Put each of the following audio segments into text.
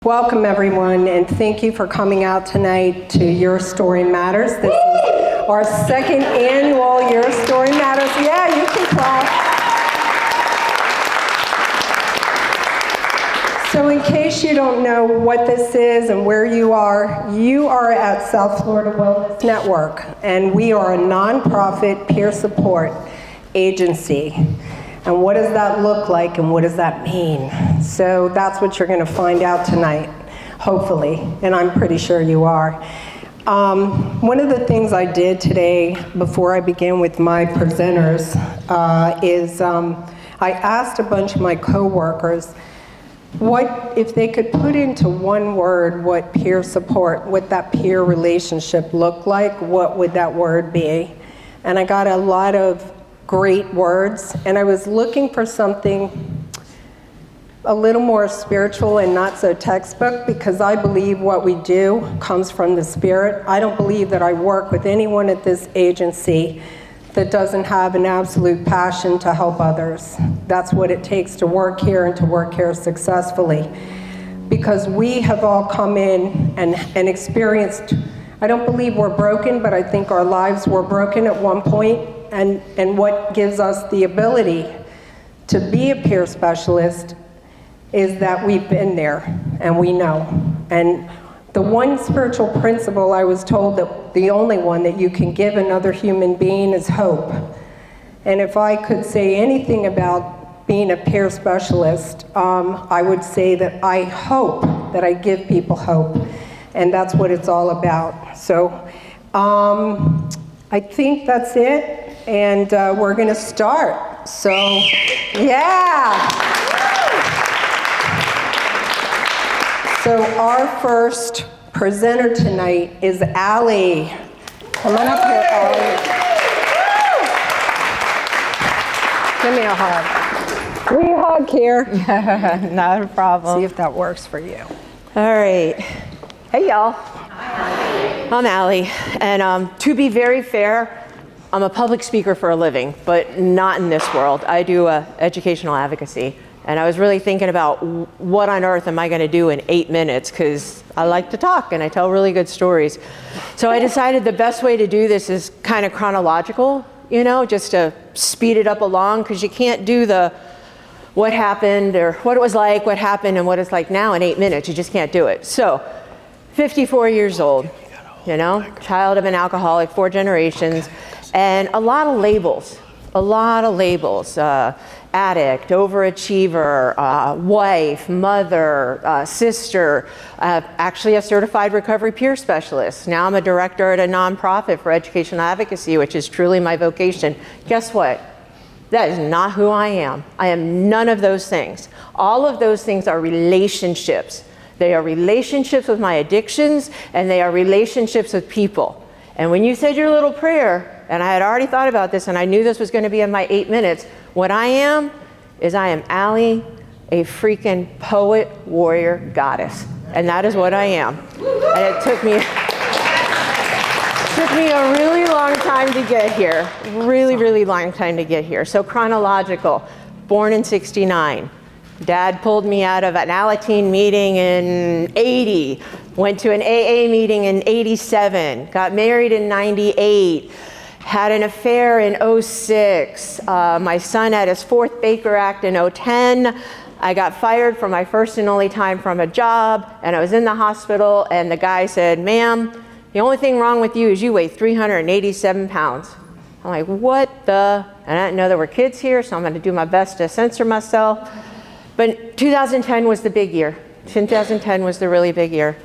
Welcome everyone, and thank you for coming out tonight to Your Story Matters. This is our second annual Your Story Matters. Yeah, you can clap. So in case you don't know what this is and where you are at South Florida Wellness Network, and we are a nonprofit peer support agency. And what does that look like and what does that mean? So that's what you're going to find out tonight, hopefully, and I'm pretty sure you are. One of the things I did today before I begin with my presenters is I asked a bunch of my coworkers what if they could put into one word what peer support, what that peer relationship looked like, what would that word be? And I got a lot of great words, and I was looking for something a little more spiritual and not so textbook, because I believe what we do comes from the Spirit. I don't believe that I work with anyone at this agency that doesn't have an absolute passion to help others. That's what it takes to work here and to work here successfully, because we have all come in and experienced, I don't believe we're broken, but I think our lives were broken at one point. And what gives us the ability to be a peer specialist is that we've been there and we know. And the one spiritual principle I was told that the only one that you can give another human being is hope. And if I could say anything about being a peer specialist, I would say that I hope that I give people hope. And that's what it's all about. So I think that's it. And we're going to start. So, yeah. So our first presenter tonight is Allie. Come on up here, Allie. Give me a hug. We hug here. Not a problem. See if that works for you. All right. Hey, y'all. Hi. I'm Allie. And to be very fair, I'm a public speaker for a living, but not in this world. I do educational advocacy. And I was really thinking about what on earth am I going to do in 8 minutes, because I like to talk and I tell really good stories. So I decided the best way to do this is kind of chronological, you know, just to speed it up along, because you can't do the what happened or what it was like, what happened, and what it's like now in 8 minutes. You just can't do it. So 54 years old, you know, child of an alcoholic, 4 generations. And a lot of labels, addict, overachiever, wife, mother, sister, actually a certified recovery peer specialist. Now I'm a director at a nonprofit for educational advocacy, which is truly my vocation. Guess what? That is not who I am. I am none of those things. All of those things are relationships. They are relationships with my addictions, and they are relationships with people. And when you said your little prayer, and I had already thought about this, and I knew this was going to be in my 8 minutes, what I am is I am Allie, a freaking poet, warrior, goddess. And that is what I am. And it took me a really long time to get here. Really long time to get here. So chronological, born in 69. Dad pulled me out of an Alateen meeting in 80, went to an AA meeting in 87, got married in 98, had an affair in 06. My son had his 4th Baker Act in 010. I got fired for my first and only time from a job, and I was in the hospital, and the guy said, "Ma'am, the only thing wrong with you is you weigh 387 pounds. I'm like, what the? And I didn't know there were kids here, so I'm going to do my best to censor myself. But 2010 was the big year. 2010 was the really big year.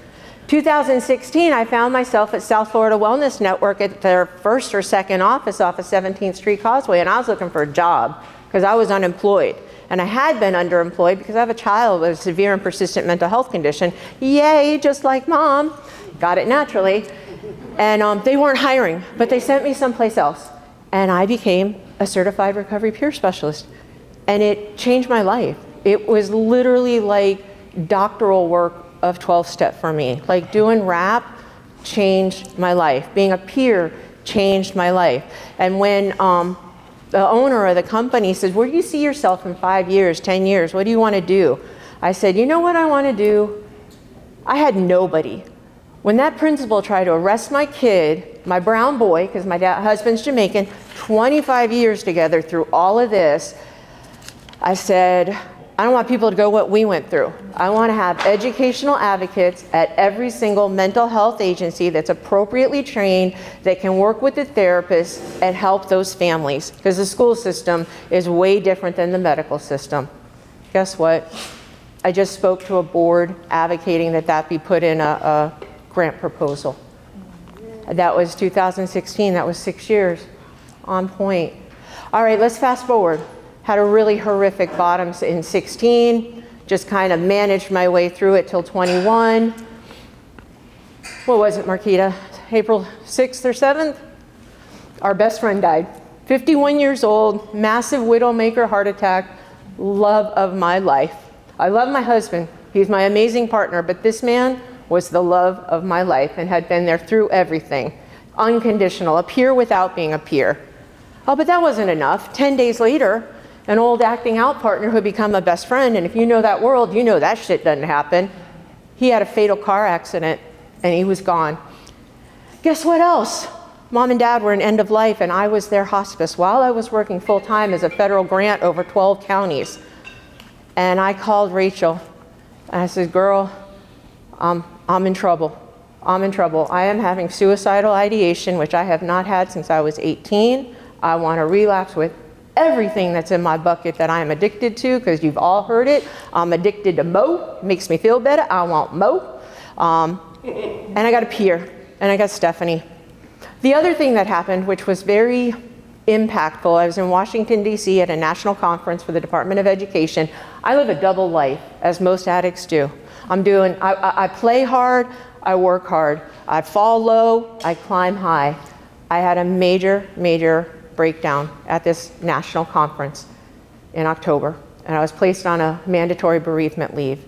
2016, I found myself at South Florida Wellness Network at their first or second office off of 17th Street Causeway, and I was looking for a job because I was unemployed. And I had been underemployed because I have a child with a severe and persistent mental health condition. Yay, just like mom. Got it naturally. And they weren't hiring, but they sent me someplace else. And I became a certified recovery peer specialist. And it changed my life. It was literally like doctoral work of 12-step for me. Like doing rap changed my life. Being a peer changed my life. And when the owner of the company says, where do you see yourself in 5 years, 10 years? What do you want to do? I said, you know what I want to do? I had nobody. When that principal tried to arrest my kid, my brown boy, because my husband's Jamaican, 25 years together through all of this, I said, I don't want people to go what we went through. I want to have educational advocates at every single mental health agency that's appropriately trained, that can work with the therapists and help those families, because the school system is way different than the medical system. Guess what? I just spoke to a board advocating that that be put in a grant proposal. That was 2016, that was 6 years, on point. All right, let's fast forward. Had a really horrific bottom in 16, just kind of managed my way through it till 21. What was it, Marquita? April 6th or 7th? Our best friend died. 51 years old, massive widowmaker heart attack, love of my life. I love my husband. He's my amazing partner, but this man was the love of my life and had been there through everything. Unconditional, a peer without being a peer. Oh, but that wasn't enough. 10 days later, an old acting out partner who had become a best friend, and if you know that world, you know that shit doesn't happen. He had a fatal car accident, and he was gone. Guess what else? Mom and Dad were in end of life, and I was their hospice while I was working full-time as a federal grant over 12 counties. And I called Rachel, and I said, girl, I'm in trouble. I'm in trouble. I am having suicidal ideation, which I have not had since I was 18. I want to relapse with everything that's in my bucket that I am addicted to, because you've all heard it. I'm addicted to Mo. It makes me feel better. I want Mo. And I got a peer, and I got Stephanie. The other thing that happened, which was very impactful, I was in Washington, D.C. at a national conference for the Department of Education. I live a double life, as most addicts do. I play hard, I work hard. I fall low, I climb high. I had a major, major breakdown at this national conference in October, and I was placed on a mandatory bereavement leave.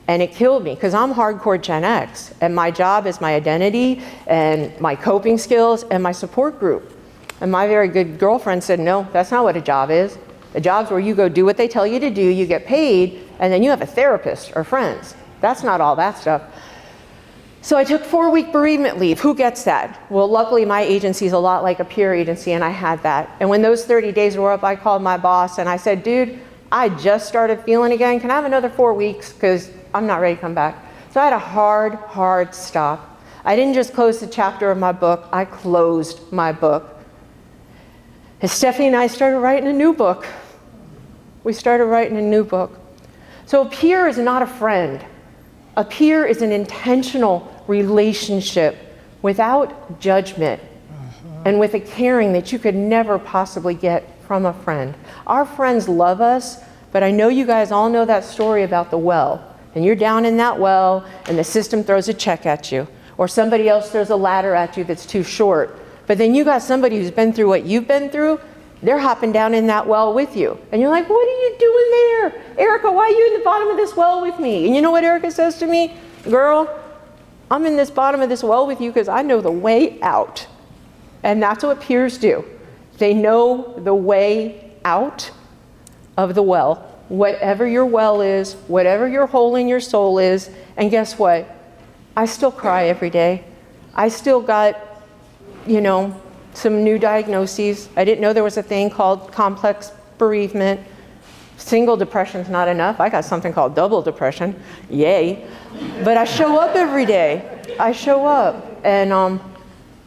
And it killed me, because I'm hardcore Gen X, and my job is my identity and my coping skills and my support group. And my very good girlfriend said, no, that's not what a job is. A job's where you go do what they tell you to do, you get paid, and then you have a therapist or friends. That's not all that stuff. So I took 4-week bereavement leave. Who gets that? Well, luckily my agency is a lot like a peer agency, and I had that. And when those 30 days were up, I called my boss and I said, dude, I just started feeling again. Can I have another 4 weeks? Because I'm not ready to come back. So I had a hard stop. I didn't just close the chapter of my book, I closed my book. And Stephanie and I started writing a new book. We started writing a new book. So a peer is not a friend. A peer is an intentional relationship without judgment and with a caring that you could never possibly get from a friend. Our friends love us, but I know you guys all know that story about the well. And you're down in that well, and the system throws a check at you, or somebody else throws a ladder at you that's too short. But then you got somebody who's been through what you've been through, they're hopping down in that well with you. And you're like, what are you doing there? Erica, why are you in the bottom of this well with me? And you know what Erica says to me? Girl, I'm in this bottom of this well with you because I know the way out. And that's what peers do. They know the way out of the well. Whatever your well is, whatever your hole in your soul is. And guess what? I still cry every day. I still got, some new diagnoses. I didn't know there was a thing called complex bereavement. Single depression's not enough. I got something called double depression. Yay. But I show up every day. I show up. And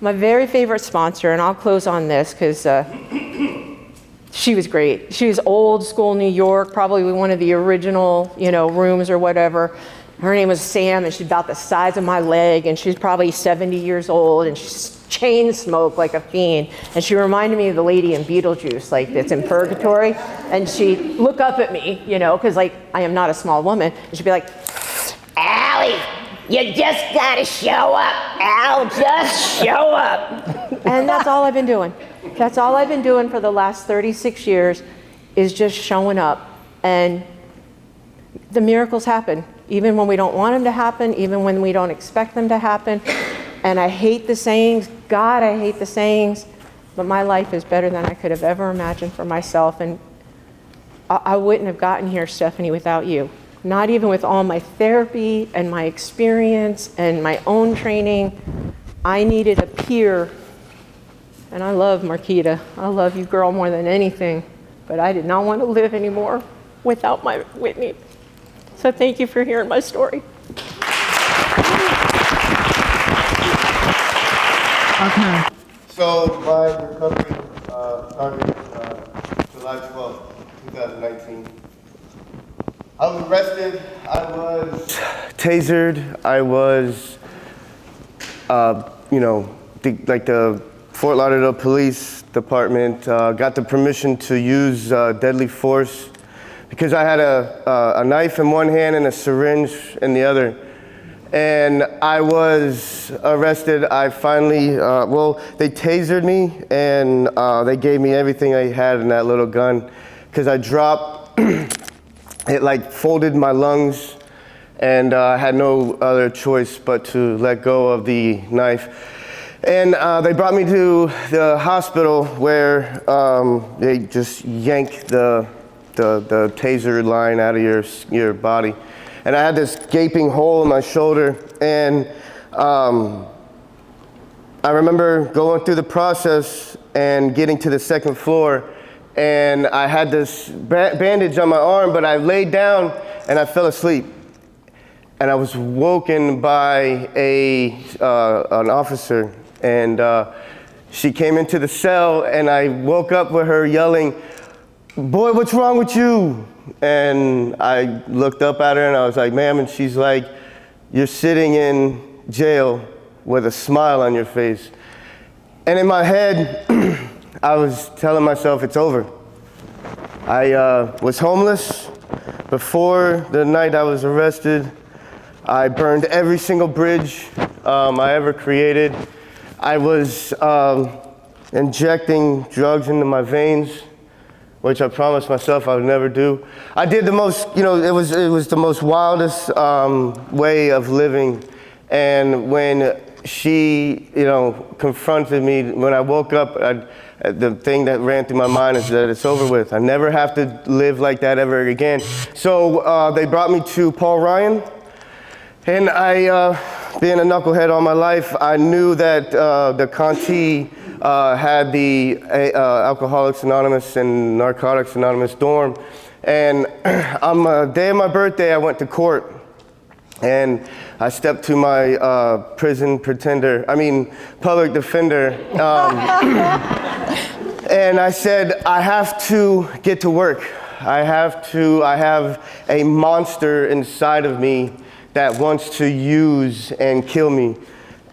my very favorite sponsor, and I'll close on this because she was great. She was old school New York, probably one of the original, rooms or whatever. Her name was Sam, and she's about the size of my leg, and she's probably 70 years old, and she's chain smoked like a fiend. And she reminded me of the lady in Beetlejuice, like that's in purgatory. And she'd look up at me, because I am not a small woman. And she'd be like, Allie, you just gotta show up. Al, just show up. And that's all I've been doing. That's all I've been doing for the last 36 years is just showing up. And the miracles happen, even when we don't want them to happen, even when we don't expect them to happen. And I hate the sayings. God, I hate the sayings. But my life is better than I could have ever imagined for myself. And I wouldn't have gotten here, Stephanie, without you. not even with all my therapy and my experience and my own training. I needed a peer. And I love Marquita. I love you, girl, more than anything. But I did not want to live anymore without my Whitney. So thank you for hearing my story. Okay. So my recovery started July 12th, 2019. I was arrested, I was tasered, I was, the Fort Lauderdale Police Department got the permission to use deadly force because I had a knife in one hand and a syringe in the other. And I was arrested. I finally, they tasered me and they gave me everything I had in that little gun because I dropped, it like folded my lungs and I had no other choice but to let go of the knife. And they brought me to the hospital where they just yank the taser line out of your body. And I had this gaping hole in my shoulder, and I remember going through the process and getting to the second floor, and I had this bandage on my arm, but I laid down and I fell asleep. And I was woken by an officer, and she came into the cell, and I woke up with her yelling, "Boy, what's wrong with you?" And I looked up at her and I was like, "Ma'am," and she's like, "You're sitting in jail with a smile on your face." And in my head, I was telling myself it's over. I was homeless before the night I was arrested. I burned every single bridge I ever created. I was injecting drugs into my veins, which I promised myself I would never do. I did the most, it was the most wildest way of living. And when she, confronted me, when I woke up, the thing that ran through my mind is that it's over with. I never have to live like that ever again. So they brought me to Paul Ryan. And I, being a knucklehead all my life, I knew that the Conti had the Alcoholics Anonymous and Narcotics Anonymous dorm. And on the day of my birthday, I went to court. And I stepped to my public defender. And I said, I have to get to work. I have a monster inside of me that wants to use and kill me.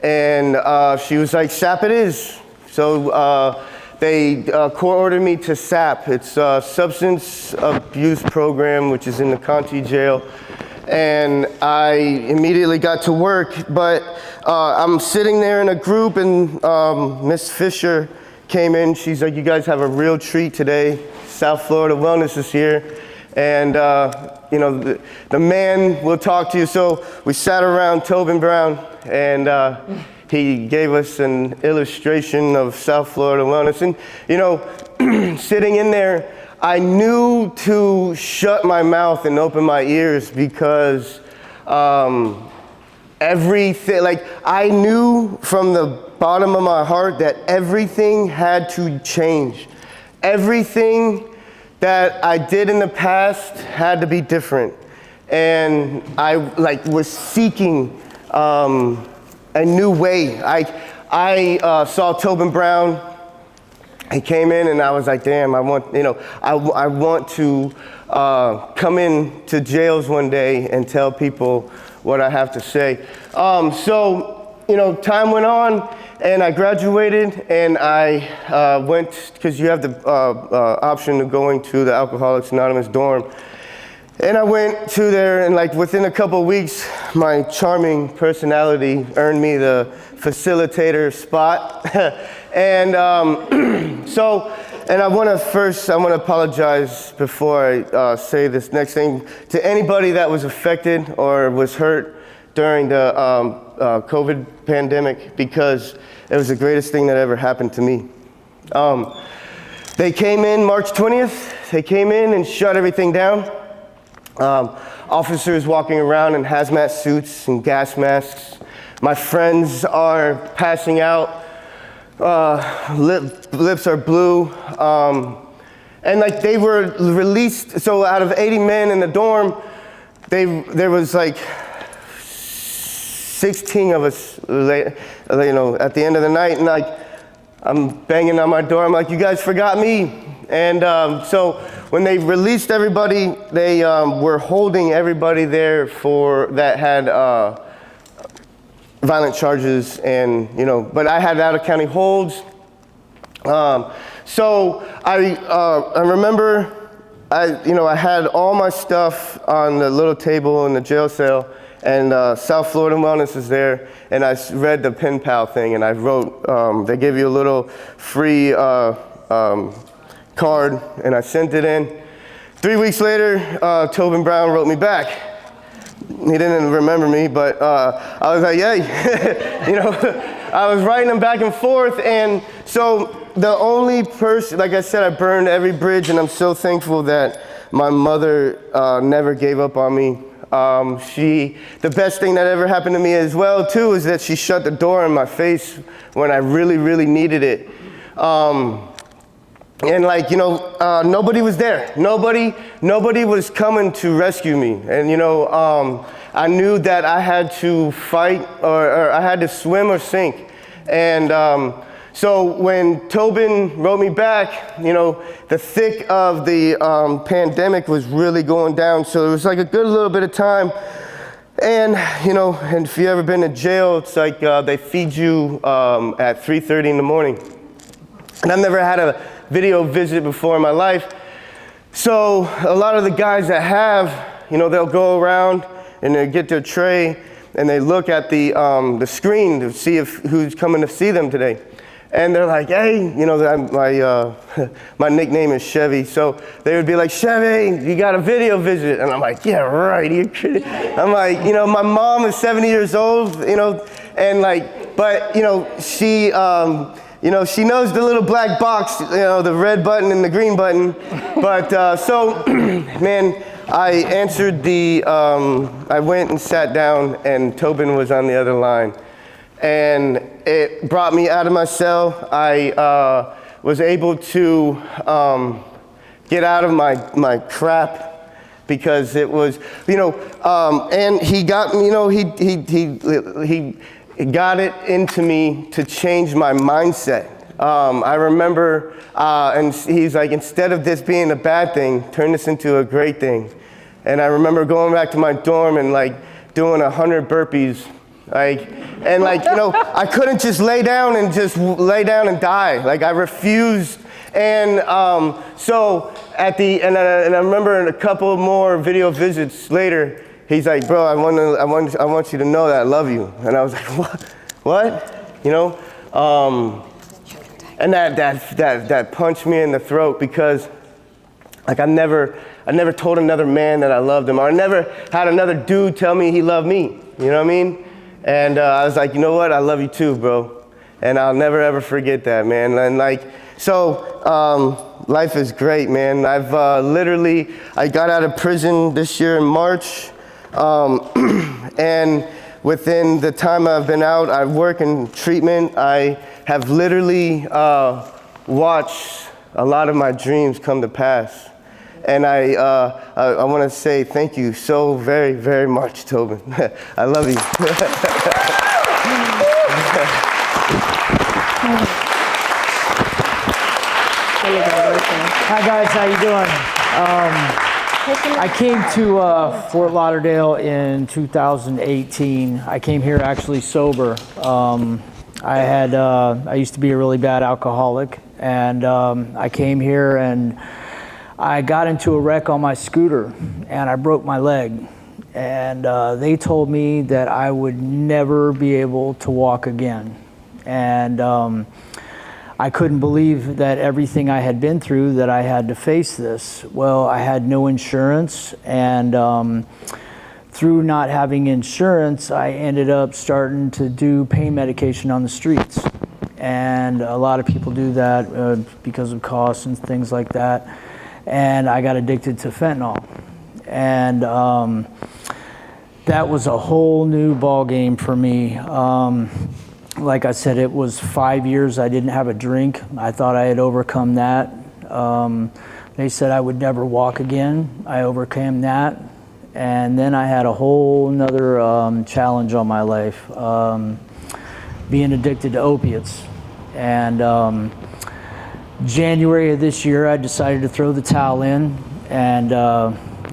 And she was like, "SAP it is." So they court-ordered me to SAP. It's a substance abuse program, which is in the Conti jail. And I immediately got to work, but I'm sitting there in a group and Miss Fisher came in. She's like, "You guys have a real treat today. South Florida Wellness is here. And the man will talk to you." So we sat around Tobin Brown, and he gave us an illustration of South Florida Wellness. And sitting in there, I knew to shut my mouth and open my ears because everything, I knew from the bottom of my heart that everything had to change. Everything that I did in the past had to be different. And I was seeking a new way. I saw Tobin Brown. He came in and I was like, damn, I want to come in to jails one day and tell people what I have to say. Time went on and I graduated and I went, because you have the option of going to the Alcoholics Anonymous dorm. And I went to there and within a couple of weeks, my charming personality earned me the facilitator spot. And and I want to apologize before I say this next thing to anybody that was affected or was hurt during the COVID pandemic, because it was the greatest thing that ever happened to me. They came in March 20th. They came in and shut everything down. Officers walking around in hazmat suits and gas masks. My friends are passing out. Lips are blue. And like they were released, so out of 80 men in the dorm, there was like 16 of us, at the end of the night, and like I'm banging on my door. I'm like, you guys forgot me. And so when they released everybody, they were holding everybody there that had violent charges, and but I had out of county holds. So I remember I had all my stuff on the little table in the jail cell, and South Florida Wellness is there, and I read the pen pal thing, and I wrote, they give you a little free card, and I sent it in. 3 weeks later, Tobin Brown wrote me back. He didn't remember me, but I was like, yay. I was writing them back and forth, and so the only person, like I said, I burned every bridge, and I'm so thankful that my mother never gave up on me. The best thing that ever happened to me as well, too, is that she shut the door in my face when I really, really needed it. And nobody was there. Nobody was coming to rescue me. And I knew that I had to fight, or I had to swim or sink. And so when Tobin wrote me back, the thick of the pandemic was really going down. So it was like a good little bit of time. And, and if you've ever been to jail, it's like they feed you at 3:30 in the morning. And I've never had a video visit before in my life. So a lot of the guys that have, they'll go around and they get their tray and they look at the screen to see who's coming to see them today. And they're like, hey, my nickname is Chevy. So they would be like, Chevy, you got a video visit. And I'm like, yeah, right. You're kidding. I'm like, my mom is 70 years old, and like, but, she, she knows the little black box, the red button and the green button. But so, man, I answered I went and sat down, and Tobin was on the other line. And it brought me out of my cell. I was able to get out of my crap, because it was, and he got, he got it into me to change my mindset. I remember, and he's like, instead of this being a bad thing, turn this into a great thing. And I remember going back to my dorm and like doing 100 burpees, I couldn't just lay down and die. Like I refused. And so and I remember a couple more video visits later, he's like, bro, I want you to know that I love you. And I was like, what? And that punched me in the throat, because like I never told another man that I loved him, or I never had another dude tell me he loved me. You know what I mean? And I was like, you know what? I love you too, bro. And I'll never ever forget that, man. And like, so life is great, man. I've I got out of prison this year in March. And within the time I've been out, I work in treatment. I have literally watched a lot of my dreams come to pass. And I want to say thank you so very, very much, Tobin. I love you. Hi guys, how you doing? I came to Fort Lauderdale in 2018. I came here actually sober. I used to be a really bad alcoholic, and I came here and I got into a wreck on my scooter and I broke my leg. And they told me that I would never be able to walk again. And I couldn't believe that everything I had been through, that I had to face this. Well, I had no insurance, and through not having insurance, I ended up starting to do pain medication on the streets. And a lot of people do that because of costs and things like that. And I got addicted to fentanyl. And that was a whole new ball game for me. Like I said, it was 5 years I didn't have a drink. I thought I had overcome that. They said I would never walk again. I overcame that. And then I had a whole nother challenge on my life, being addicted to opiates. And January of this year, I decided to throw the towel in and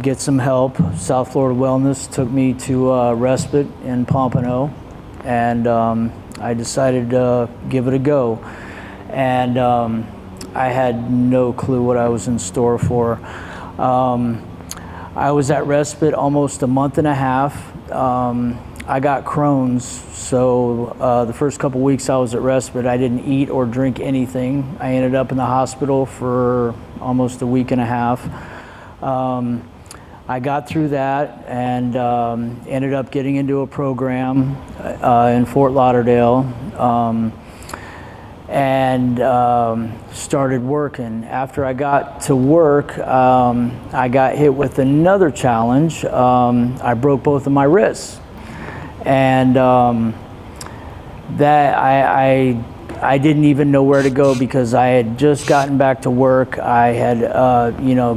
get some help. South Florida Wellness took me to respite in Pompano, and I decided to give it a go. And I had no clue what I was in store for. I was at respite almost a month and a half. I got Crohn's, so the first couple weeks I was at respite, I didn't eat or drink anything. I ended up in the hospital for almost a week and a half. I got through that and ended up getting into a program in Fort Lauderdale, and started working. After I got to work, I got hit with another challenge. I broke both of my wrists, and that I didn't even know where to go because I had just gotten back to work. I had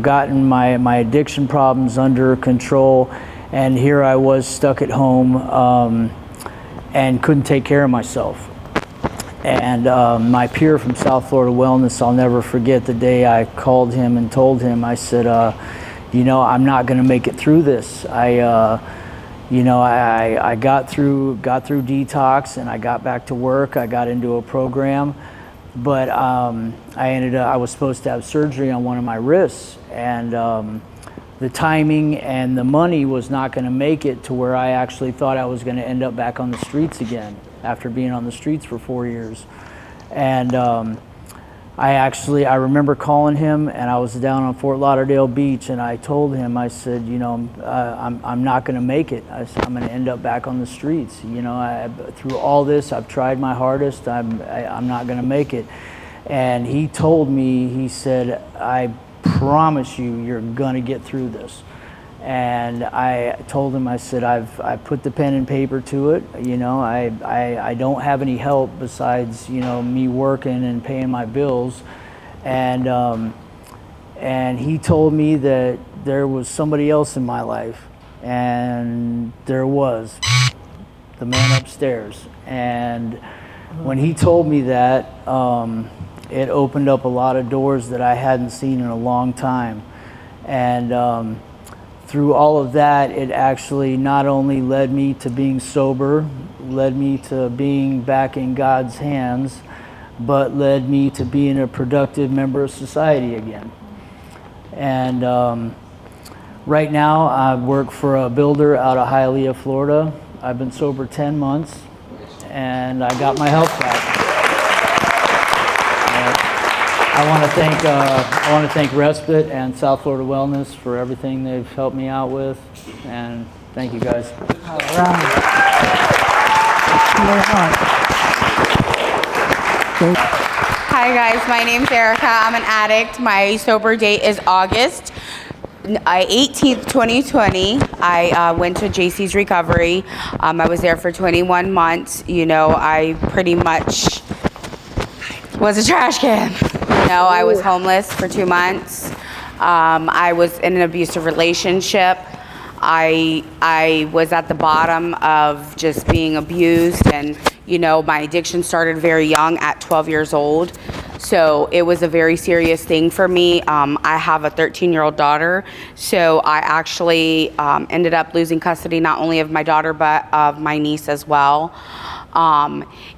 gotten my addiction problems under control, and here I was stuck at home and couldn't take care of myself. And my peer from South Florida Wellness, I'll never forget the day I called him and told him, I said, I'm not going to make it through this. I got through detox, and I got back to work. I got into a program, but I was supposed to have surgery on one of my wrists, and the timing and the money was not going to make it to where I actually thought I was going to end up back on the streets again after being on the streets for 4 years. And I remember calling him, and I was down on Fort Lauderdale Beach, and I told him, I said, I'm not going to make it. I said, I'm going to end up back on the streets. Through all this, I've tried my hardest. I'm not going to make it. And he told me, he said, I promise you're going to get through this. And I told him, I said, I put the pen and paper to it. I don't have any help besides, me working and paying my bills. And he told me that there was somebody else in my life, and there was the man upstairs. And when he told me that, it opened up a lot of doors that I hadn't seen in a long time. And through all of that, it actually not only led me to being sober, led me to being back in God's hands, but led me to being a productive member of society again. And right now, I work for a builder out of Hialeah, Florida. I've been sober 10 months, and I got my health back. I want to thank Respite and South Florida Wellness for everything they've helped me out with, and thank you guys. All right. Hi guys, my name's Erica. I'm an addict. My sober date is August 18th, 2020. I went to JC's Recovery. I was there for 21 months. I pretty much was a trash can. I was homeless for 2 months. I was in an abusive relationship. I was at the bottom of just being abused, and my addiction started very young at 12 years old. So it was a very serious thing for me. I have a 13-year-old daughter, so I actually ended up losing custody not only of my daughter but of my niece as well.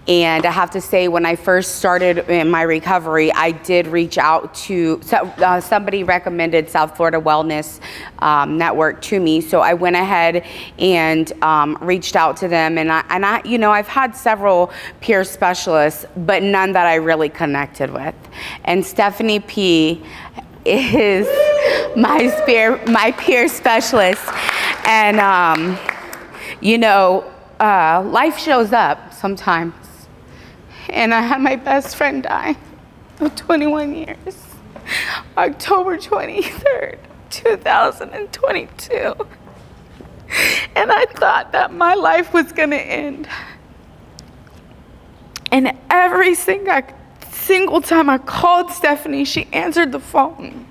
And I have to say, when I first started in my recovery, I did reach out to, somebody recommended South Florida Wellness Network to me. So I went ahead and reached out to them, and I've had several peer specialists, but none that I really connected with. And Stephanie P is my peer specialist. And, life shows up sometimes. And I had my best friend die of 21 years, October 23rd, 2022. And I thought that my life was gonna end. And every single time I called Stephanie, she answered the phone.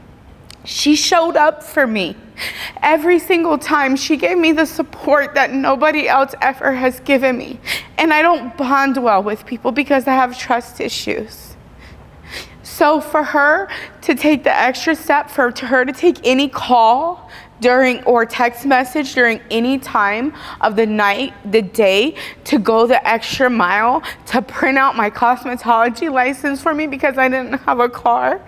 She showed up for me. Every single time she gave me the support that nobody else ever has given me. And I don't bond well with people because I have trust issues. So for her to take the extra step, for her to take any call during or text message during any time of the night, the day, to go the extra mile to print out my cosmetology license for me because I didn't have a car,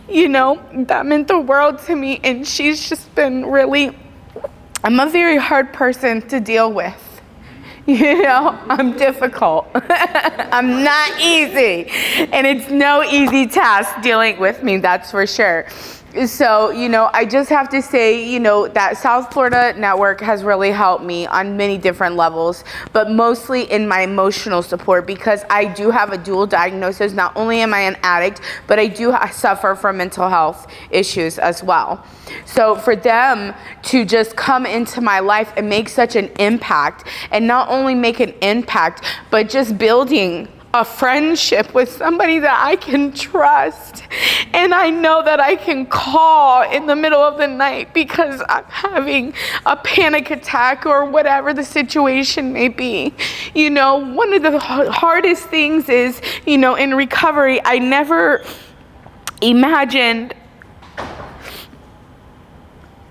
you know, that meant the world to me. And she's just been really, I'm a very hard person to deal with. You know, I'm difficult. I'm not easy. And it's no easy task dealing with me, that's for sure. So, you know, I just have to say, you know, that South Florida network has really helped me on many different levels, but mostly in my emotional support because I do have a dual diagnosis. Not only am I an addict, but I do suffer from mental health issues as well. So for them to just come into my life and make such an impact, and not only make an impact, but just building a friendship with somebody that I can trust, and I know that I can call in the middle of the night because I'm having a panic attack or whatever the situation may be. You know, one of the hardest things is, you know, in recovery, I never imagined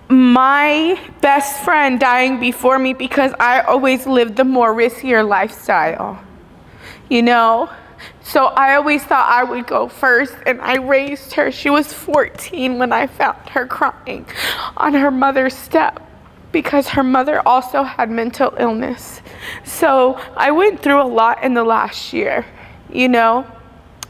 my best friend dying before me because I always lived the more riskier lifestyle. You know, so I always thought I would go first, and I raised her. She was 14 when I found her crying on her mother's step because her mother also had mental illness. So I went through a lot in the last year, you know,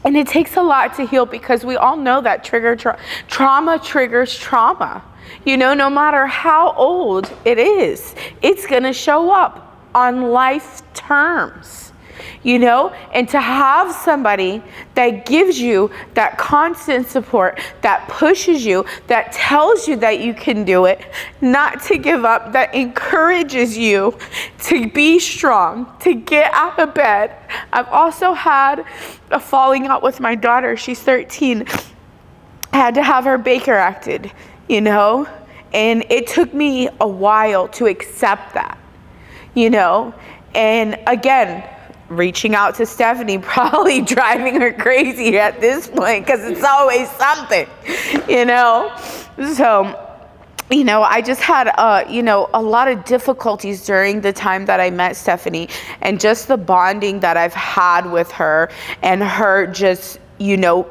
and it takes a lot to heal because we all know that trauma triggers trauma. You know, no matter how old it is, it's gonna show up on life terms. You know, and to have somebody that gives you that constant support, that pushes you, that tells you that you can do it, not to give up, that encourages you to be strong, to get out of bed. I've also had a falling out with my daughter. She's 13. I had to have her Baker acted, you know, and it took me a while to accept that, you know, and again, reaching out to Stephanie, probably driving her crazy at this point because it's always something, you know. So, you know, I just had, you know, a lot of difficulties during the time that I met Stephanie, and just the bonding that I've had with her, and her just, you know,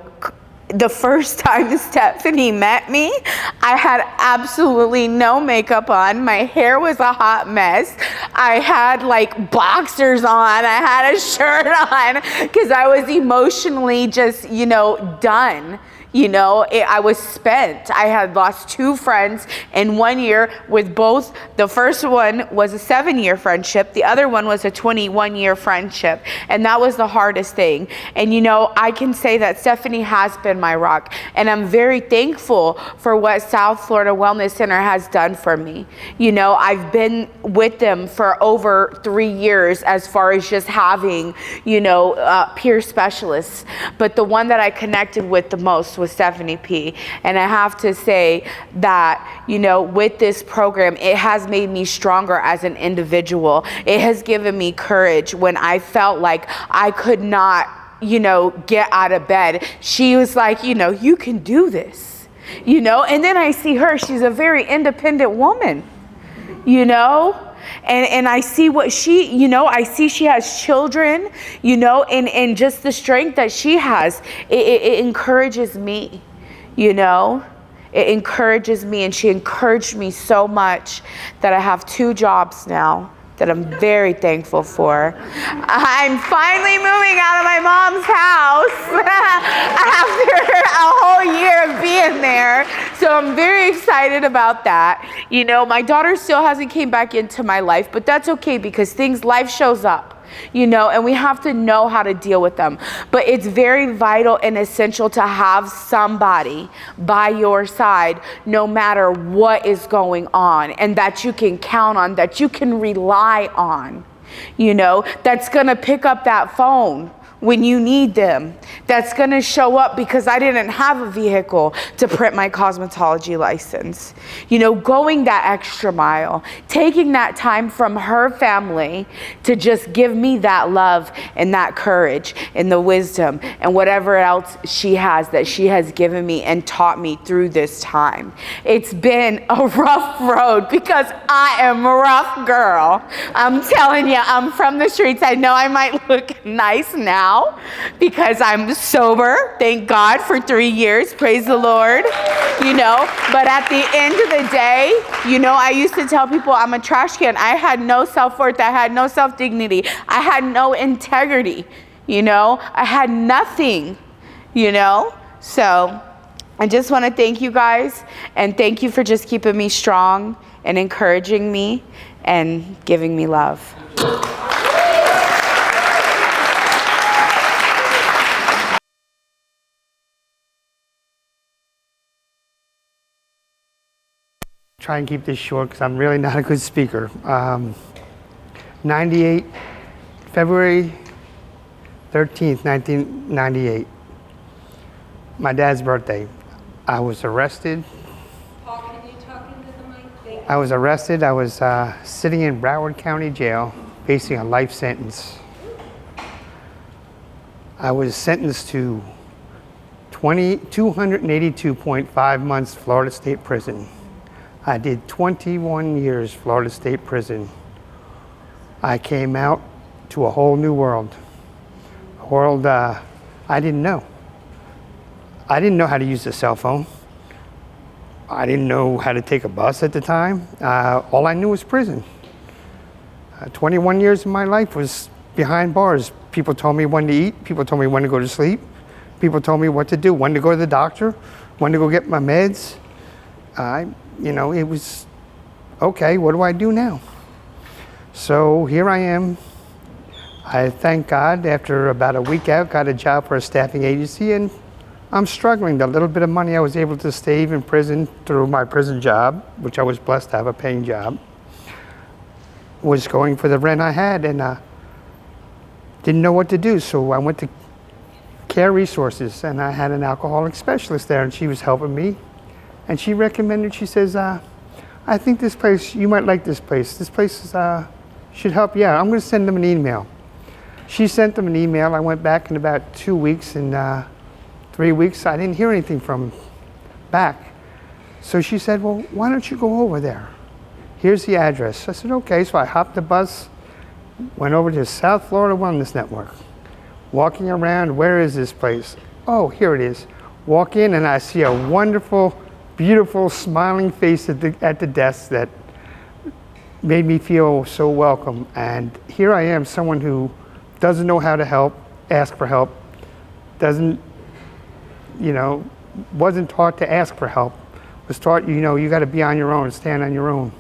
the first time Stephanie met me, I had absolutely no makeup on. My hair was a hot mess. I had like boxers on. I had a shirt on because I was emotionally just, you know, done. You know, I was spent. I had lost 2 friends in 1 year with both. The first one was a 7-year friendship. The other one was a 21-year friendship. And that was the hardest thing. And, you know, I can say that Stephanie has been my rock. And I'm very thankful for what South Florida Wellness Center has done for me. You know, I've been with them for over 3 years as far as just having, you know, peer specialists. But the one that I connected with the most was Stephanie P. And I have to say that, you know, with this program, it has made me stronger as an individual. It has given me courage when I felt like I could not, you know, get out of bed. She was like, you know, you can do this, you know. And then I see her, she's a very independent woman, you know. And I see what she, you know, I see she has children, you know, and just the strength that she has, it encourages me, you know. It encourages me, and she encouraged me so much that I have 2 jobs now that I'm very thankful for. I'm finally moving out of my mom's house after a whole year of being there. So I'm very excited about that. You know, my daughter still hasn't came back into my life, but that's okay because life shows up. you know, and we have to know how to deal with them. But it's very vital and essential to have somebody by your side no matter what is going on, and that you can count on, that you can rely on, you know, that's gonna pick up that phone when you need them, that's gonna show up because I didn't have a vehicle to print my cosmetology license. You know, going that extra mile, taking that time from her family to just give me that love and that courage and the wisdom and whatever else she has, that she has given me and taught me through this time. It's been a rough road because I am a rough girl. I'm telling you, I'm from the streets. I know I might look nice now because I'm sober, thank God, for 3 years, praise the Lord, you know, but at the end of the day, you know, I used to tell people I'm a trash can. I had no self-worth, I had no self-dignity, I had no integrity, you know, I had nothing, you know, so I just want to thank you guys, and thank you for just keeping me strong and encouraging me and giving me love. Try and keep this short because I'm really not a good speaker. 98, February 13th, 1998, my dad's birthday. I was arrested. Paul, can you talk into the mic? Thank you. I was arrested. I was sitting in Broward County Jail facing a life sentence. I was sentenced to 282.5 months Florida State Prison. I did 21 years Florida State Prison. I came out to a whole new world. A world I didn't know. I didn't know how to use a cell phone. I didn't know how to take a bus at the time. All I knew was prison. 21 years of my life was behind bars. People told me when to eat. People told me when to go to sleep. People told me what to do, when to go to the doctor, when to go get my meds. You know, it was, okay, what do I do now? So here I am. I thank God, after about a week out, got a job for a staffing agency, and I'm struggling. The little bit of money I was able to save in prison through my prison job, which I was blessed to have a paying job, was going for the rent I had, and didn't know what to do. So I went to Care Resources, and I had an alcoholic specialist there, and she was helping me. And she recommended, she says, I think this place, you might like this place. This place should help you out. I'm going to send them an email. She sent them an email. I went back in about 2 weeks, and 3 weeks, I didn't hear anything from back. So she said, well, why don't you go over there? Here's the address. I said, okay. So I hopped the bus, went over to South Florida Wellness Network. Walking around, where is this place? Oh, here it is. Walk in, and I see a wonderful, beautiful, smiling face at the desk that made me feel so welcome. And here I am, someone who doesn't know how to help, ask for help, doesn't, you know, wasn't taught to ask for help, was taught, you know, you got to be on your own, stand on your own.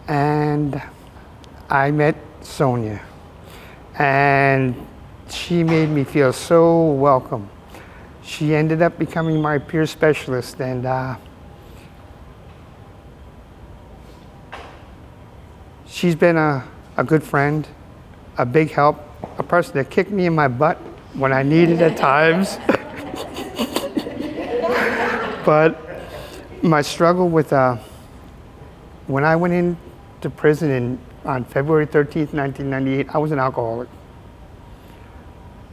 And I met Sonia, and she made me feel so welcome. She ended up becoming my peer specialist, and she's been a good friend, a big help, a person that kicked me in my butt when I needed at times. But my struggle with, when I went into prison on February 13th, 1998, I was an alcoholic.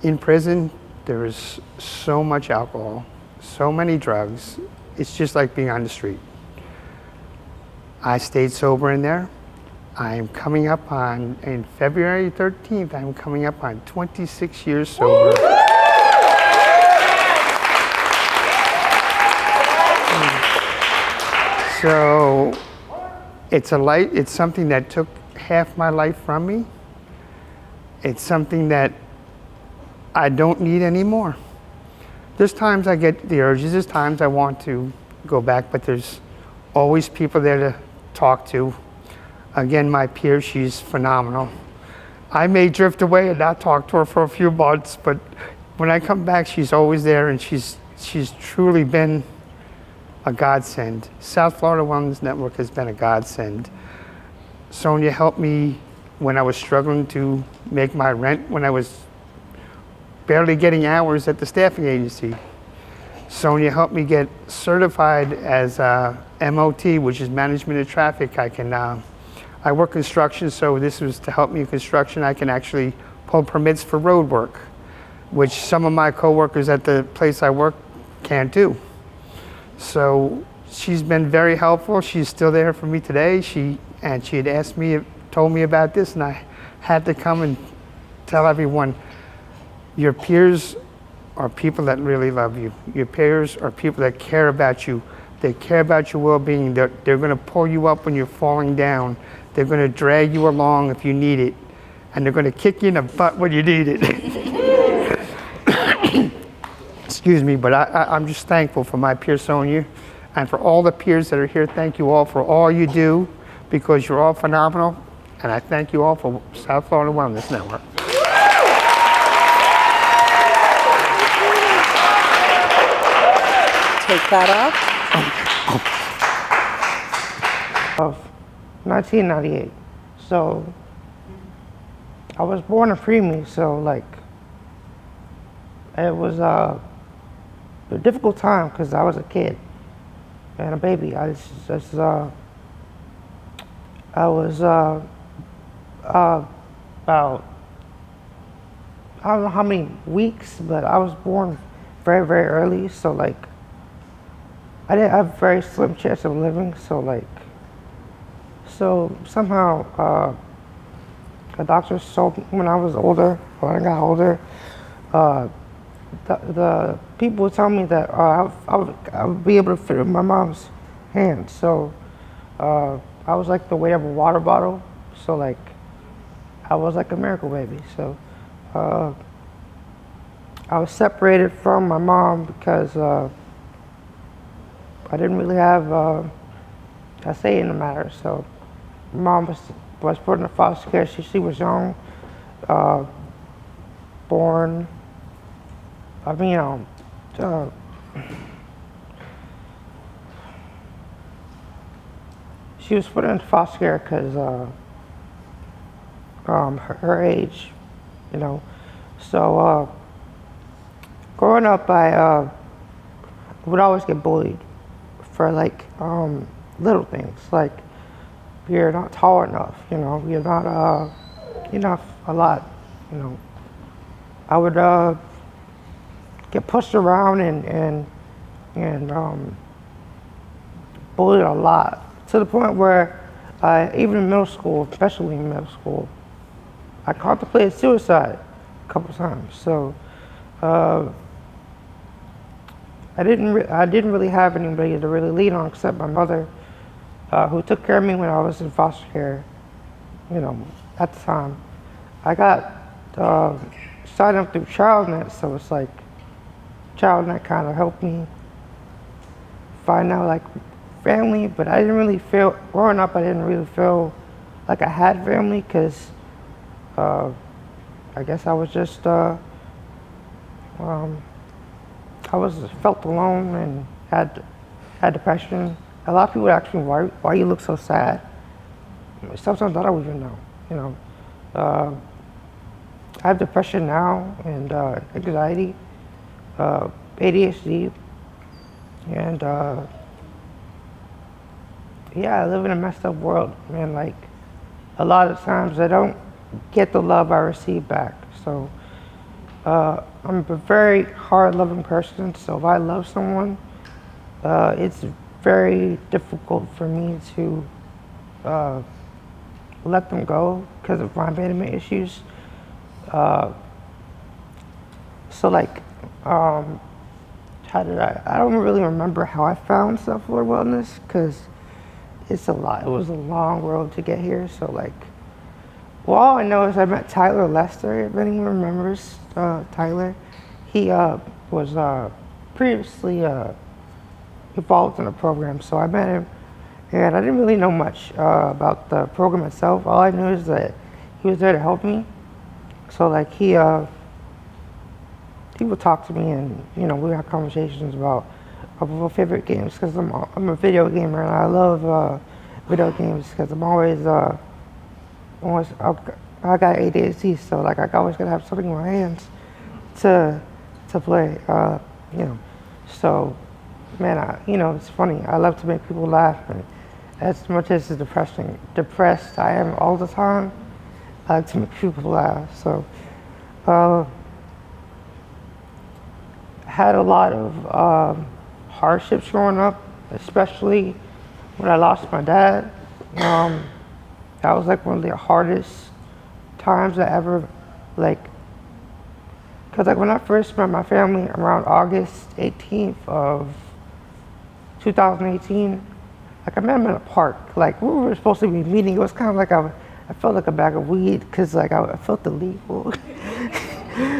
In prison, there is so much alcohol, so many drugs. It's just like being on the street. I stayed sober in there. I'm coming up on, in February 13th, I'm coming up on 26 years sober. So it's something that took half my life from me. It's something that I don't need anymore. There's times I get the urges, there's times I want to go back, but there's always people there to talk to. Again, my peer, she's phenomenal. I may drift away and not talk to her for a few months, but when I come back, she's always there, and she's truly been a godsend. South Florida Wellness Network has been a godsend. Sonia helped me when I was struggling to make my rent, when I was barely getting hours at the staffing agency. Sonia helped me get certified as MOT, which is Management of Traffic. I work construction, so this was to help me in construction. I can actually pull permits for road work, which some of my coworkers at the place I work can't do. So she's been very helpful. She's still there for me today. She had asked me, told me about this, and I had to come and tell everyone, your peers are people that really love you. Your peers are people that care about you. They care about your well-being. They're going to pull you up when you're falling down. They're going to drag you along if you need it, and they're going to kick you in the butt when you need it. Excuse me, but I'm just thankful for my peer Sonia, and for all the peers that are here. Thank you all for all you do, because you're all phenomenal, and I thank you all for South Florida Wellness Network. Take that off. Of 1998. So I was born a preemie, so like it was a difficult time because I was a kid and a baby. I was about, I don't know how many weeks, but I was born very, very early. So like I didn't have a very slim chance of living. So somehow the doctors told me when I was older, when I got older, the people would tell me that I would be able to fit in my mom's hand. So I was like the weight of a water bottle. So like I was like a miracle baby. So I was separated from my mom because I didn't really have a say in the matter. So my mom was put in foster care. She was young, born. I mean, she was put in foster care because her age, you know. So growing up, I would always get bullied for like little things, like you're not tall enough, you know, you're not enough a lot, you know. I would get pushed around and bullied a lot, to the point where even in middle school, especially in middle school, I contemplated suicide a couple times. So I didn't really have anybody to really lean on except my mother, who took care of me when I was in foster care. You know, at the time, I got signed up through ChildNet, so it's like ChildNet kind of helped me find out like family. But I didn't really feel, growing up, I didn't really feel like I had family, because I guess I was just felt alone and had depression. A lot of people ask me, why you look so sad? Sometimes I don't even know, you know. I have depression now, and anxiety, ADHD, and yeah, I live in a messed up world, man. Like, a lot of times I don't get the love I receive back. So I'm a very hard-loving person, so if I love someone, it's very difficult for me to let them go because of my abandonment issues. So like, I don't really remember how I found self-love wellness, because it's a lot. It was a long road to get here. So like, well, all I know is I met Tyler Lester, if anyone remembers Tyler. He was previously involved in a program, so I met him, And I didn't really know much about the program itself. All I knew is that he was there to help me. So like he would talk to me, and we would have conversations about our favorite games, because I'm a video gamer and I love video games, because I'm always I got ADHD, so like I always gotta have something in my hands to play. So man, it's funny. I love to make people laugh, and as much as it's depressed I am all the time, I like to make people laugh. So had a lot of hardships growing up, especially when I lost my dad. That was like one of the hardest times I ever, because when I first met my family around August 18th of 2018, I met them in a park. We were supposed to be meeting. It was kind of like I felt like a bag of weed, because I felt illegal.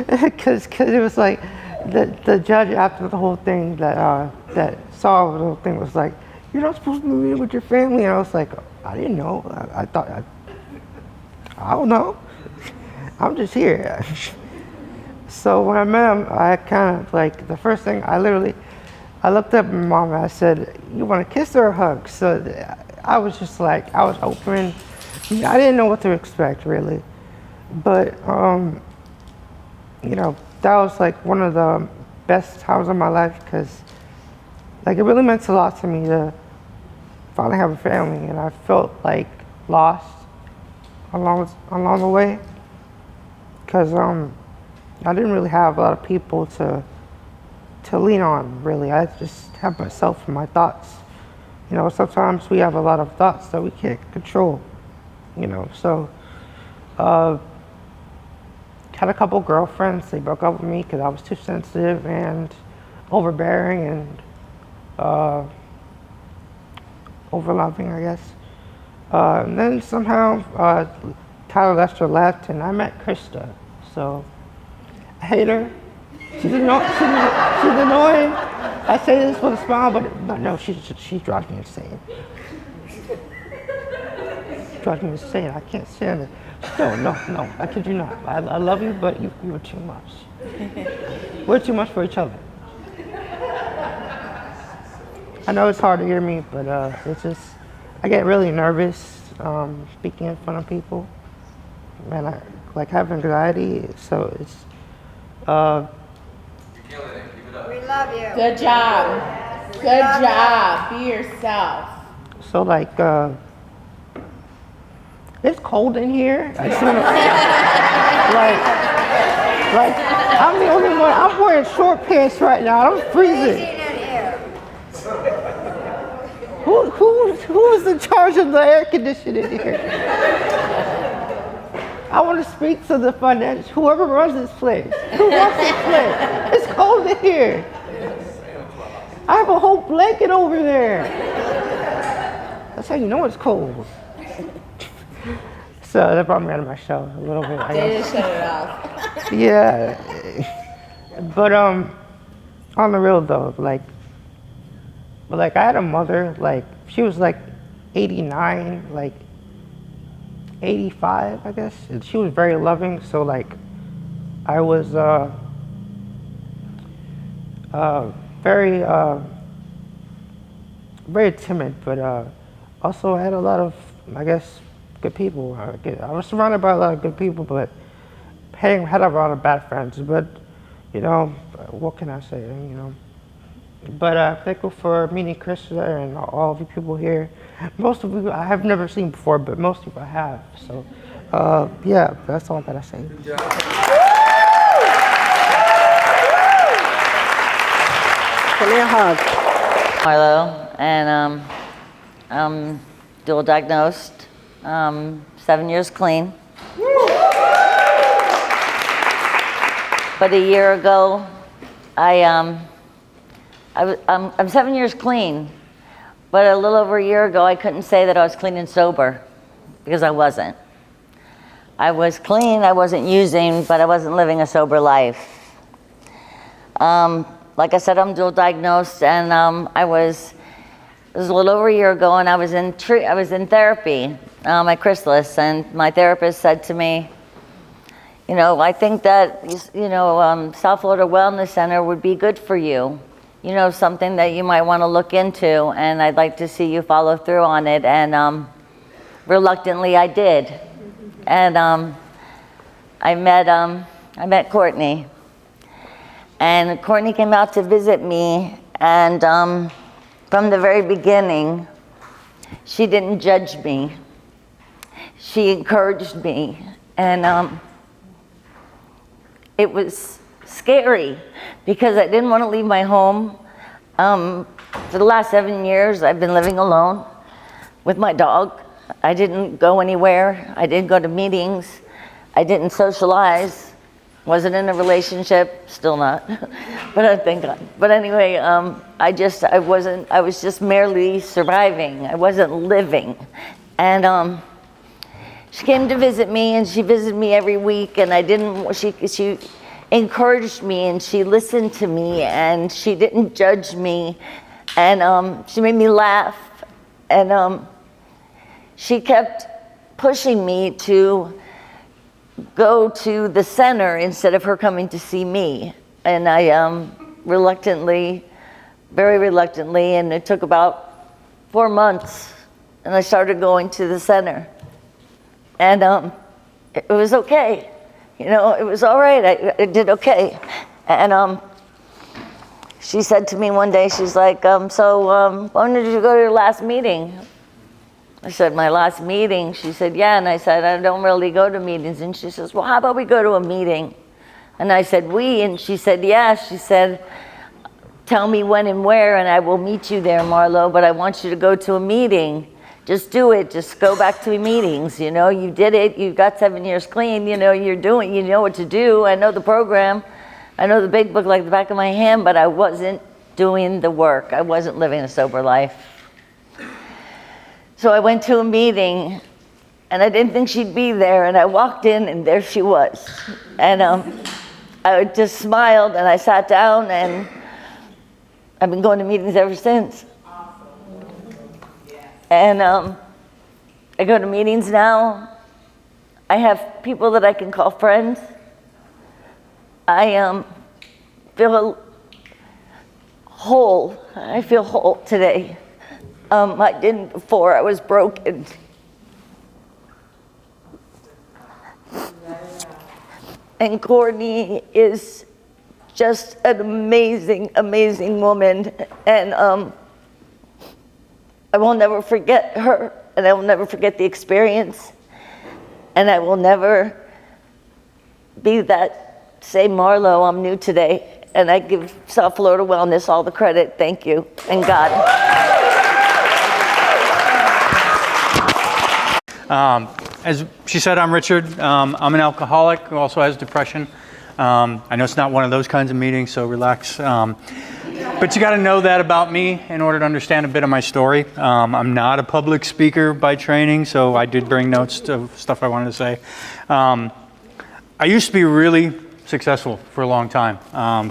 Because it was like the judge, after the whole thing, that saw the whole thing, was like, "You're not supposed to be meeting with your family." And I was like, "I didn't know. I thought I don't know. I'm just here." So when I met him, I kind of the first thing I looked up at my mom and I said, "You want to kiss or a hug?" So I was just I was open. I didn't know what to expect really, but that was one of the best times of my life, because it really meant a lot to me to finally have a family, and I felt lost along the way, because I didn't really have a lot of people to lean on, really. I just have myself and my thoughts. Sometimes we have a lot of thoughts that we can't control, so had a couple girlfriends. They broke up with me because I was too sensitive and overbearing and overloving, I guess. And then somehow Tyler Lester left, and I met Krista. So I hate her. She's annoying. I say this with a smile, but no, she drives me insane. She drives me insane. I can't stand it. No, I kid you not. I love you, but you were too much. We're too much for each other. I know it's hard to hear me, but it's just, I get really nervous speaking in front of people. Man, I have anxiety, so it's. You're killing it. Keep it up. We love you. Good job. Good job. Be yourself. So it's cold in here. I just wanna, I'm the only one. I'm wearing short pants right now. I'm freezing. Who is in charge of the air conditioning here? I want to speak to the financial, whoever runs this place. Who runs this place? It's cold in here. I have a whole blanket over there. That's how you know it's cold. So that brought me out of my shell a little bit. They just shut it off. Yeah. But on the real though, I had a mother, she was 89, 85, I guess. And she was very loving, so I was very very timid, but also I had a lot of, I guess, good people. I was surrounded by a lot of good people, but had a lot of bad friends. But what can I say? But I'm thankful for meeting Krista and all of you people here. Most of you I have never seen before, but most of you I have. So, yeah, that's all I gotta say. Good job. Give me a hug. Marlo, and I'm dual diagnosed, 7 years clean. But a year ago, I'm 7 years clean, but a little over a year ago, I couldn't say that I was clean and sober, because I wasn't. I was clean, I wasn't using, but I wasn't living a sober life. Like I said, I'm dual diagnosed, and I was It was a little over a year ago, and I was in therapy, my chrysalis, and my therapist said to me, you know, I think that, South Florida Wellness Center would be good for you. You know, something that you might want to look into, and I'd like to see you follow through on it. And reluctantly, I did. And I met Courtney. And Courtney came out to visit me, and from the very beginning, she didn't judge me. She encouraged me, and it was scary because I didn't want to leave my home. For the last 7 years, I've been living alone with my dog. I didn't go anywhere. I didn't go to meetings. I didn't socialize. Wasn't in a relationship, still not, but thank God. But anyway, I was just merely surviving. I wasn't living. And she came to visit me, and she visited me every week, and she encouraged me, and she listened to me, and she didn't judge me, and she made me laugh, and she kept pushing me to go to the center instead of her coming to see me. And I reluctantly, very reluctantly, and it took about 4 months, and I started going to the center. And it was okay. You know, it was all right. I did okay. And she said to me one day, she's like, so when did you go to your last meeting? I said, my last meeting? She said, yeah. And I said, I don't really go to meetings. And she says, well, how about we go to a meeting? And I said, we? And she said, yeah. She said, tell me when and where, and I will meet you there, Marlo, but I want you to go to a meeting. Just do it. Just go back to meetings. You know, you did it. You got 7 years clean. You know, you know what to do. I know the program. I know the big book like the back of my hand, but I wasn't doing the work. I wasn't living a sober life. So I went to a meeting, and I didn't think she'd be there, and I walked in, and there she was. And I just smiled, and I sat down, and I've been going to meetings ever since. And I go to meetings now. I have people that I can call friends. I feel whole. I feel whole today. I didn't before. I was broken. And Courtney is just an amazing, amazing woman. And I will never forget her, and I will never forget the experience. And I will never be that same Marlo. I'm new today. And I give South Florida Wellness all the credit. Thank you. And God. As she said, I'm Richard. I'm an alcoholic who also has depression. I know it's not one of those kinds of meetings, so relax. But you got to know that about me in order to understand a bit of my story. I'm not a public speaker by training, so I did bring notes of stuff I wanted to say. I used to be really successful for a long time.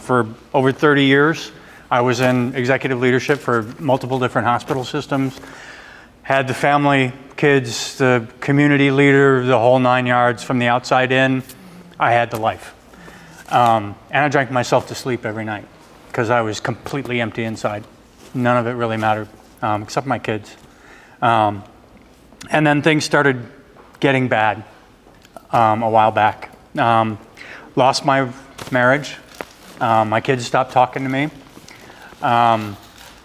For over 30 years, I was in executive leadership for multiple different hospital systems. Had the family, kids, the community leader, the whole 9 yards from the outside in. I had the life. And I drank myself to sleep every night because I was completely empty inside. None of it really mattered, except my kids. And then things started getting bad a while back. Lost my marriage. My kids stopped talking to me.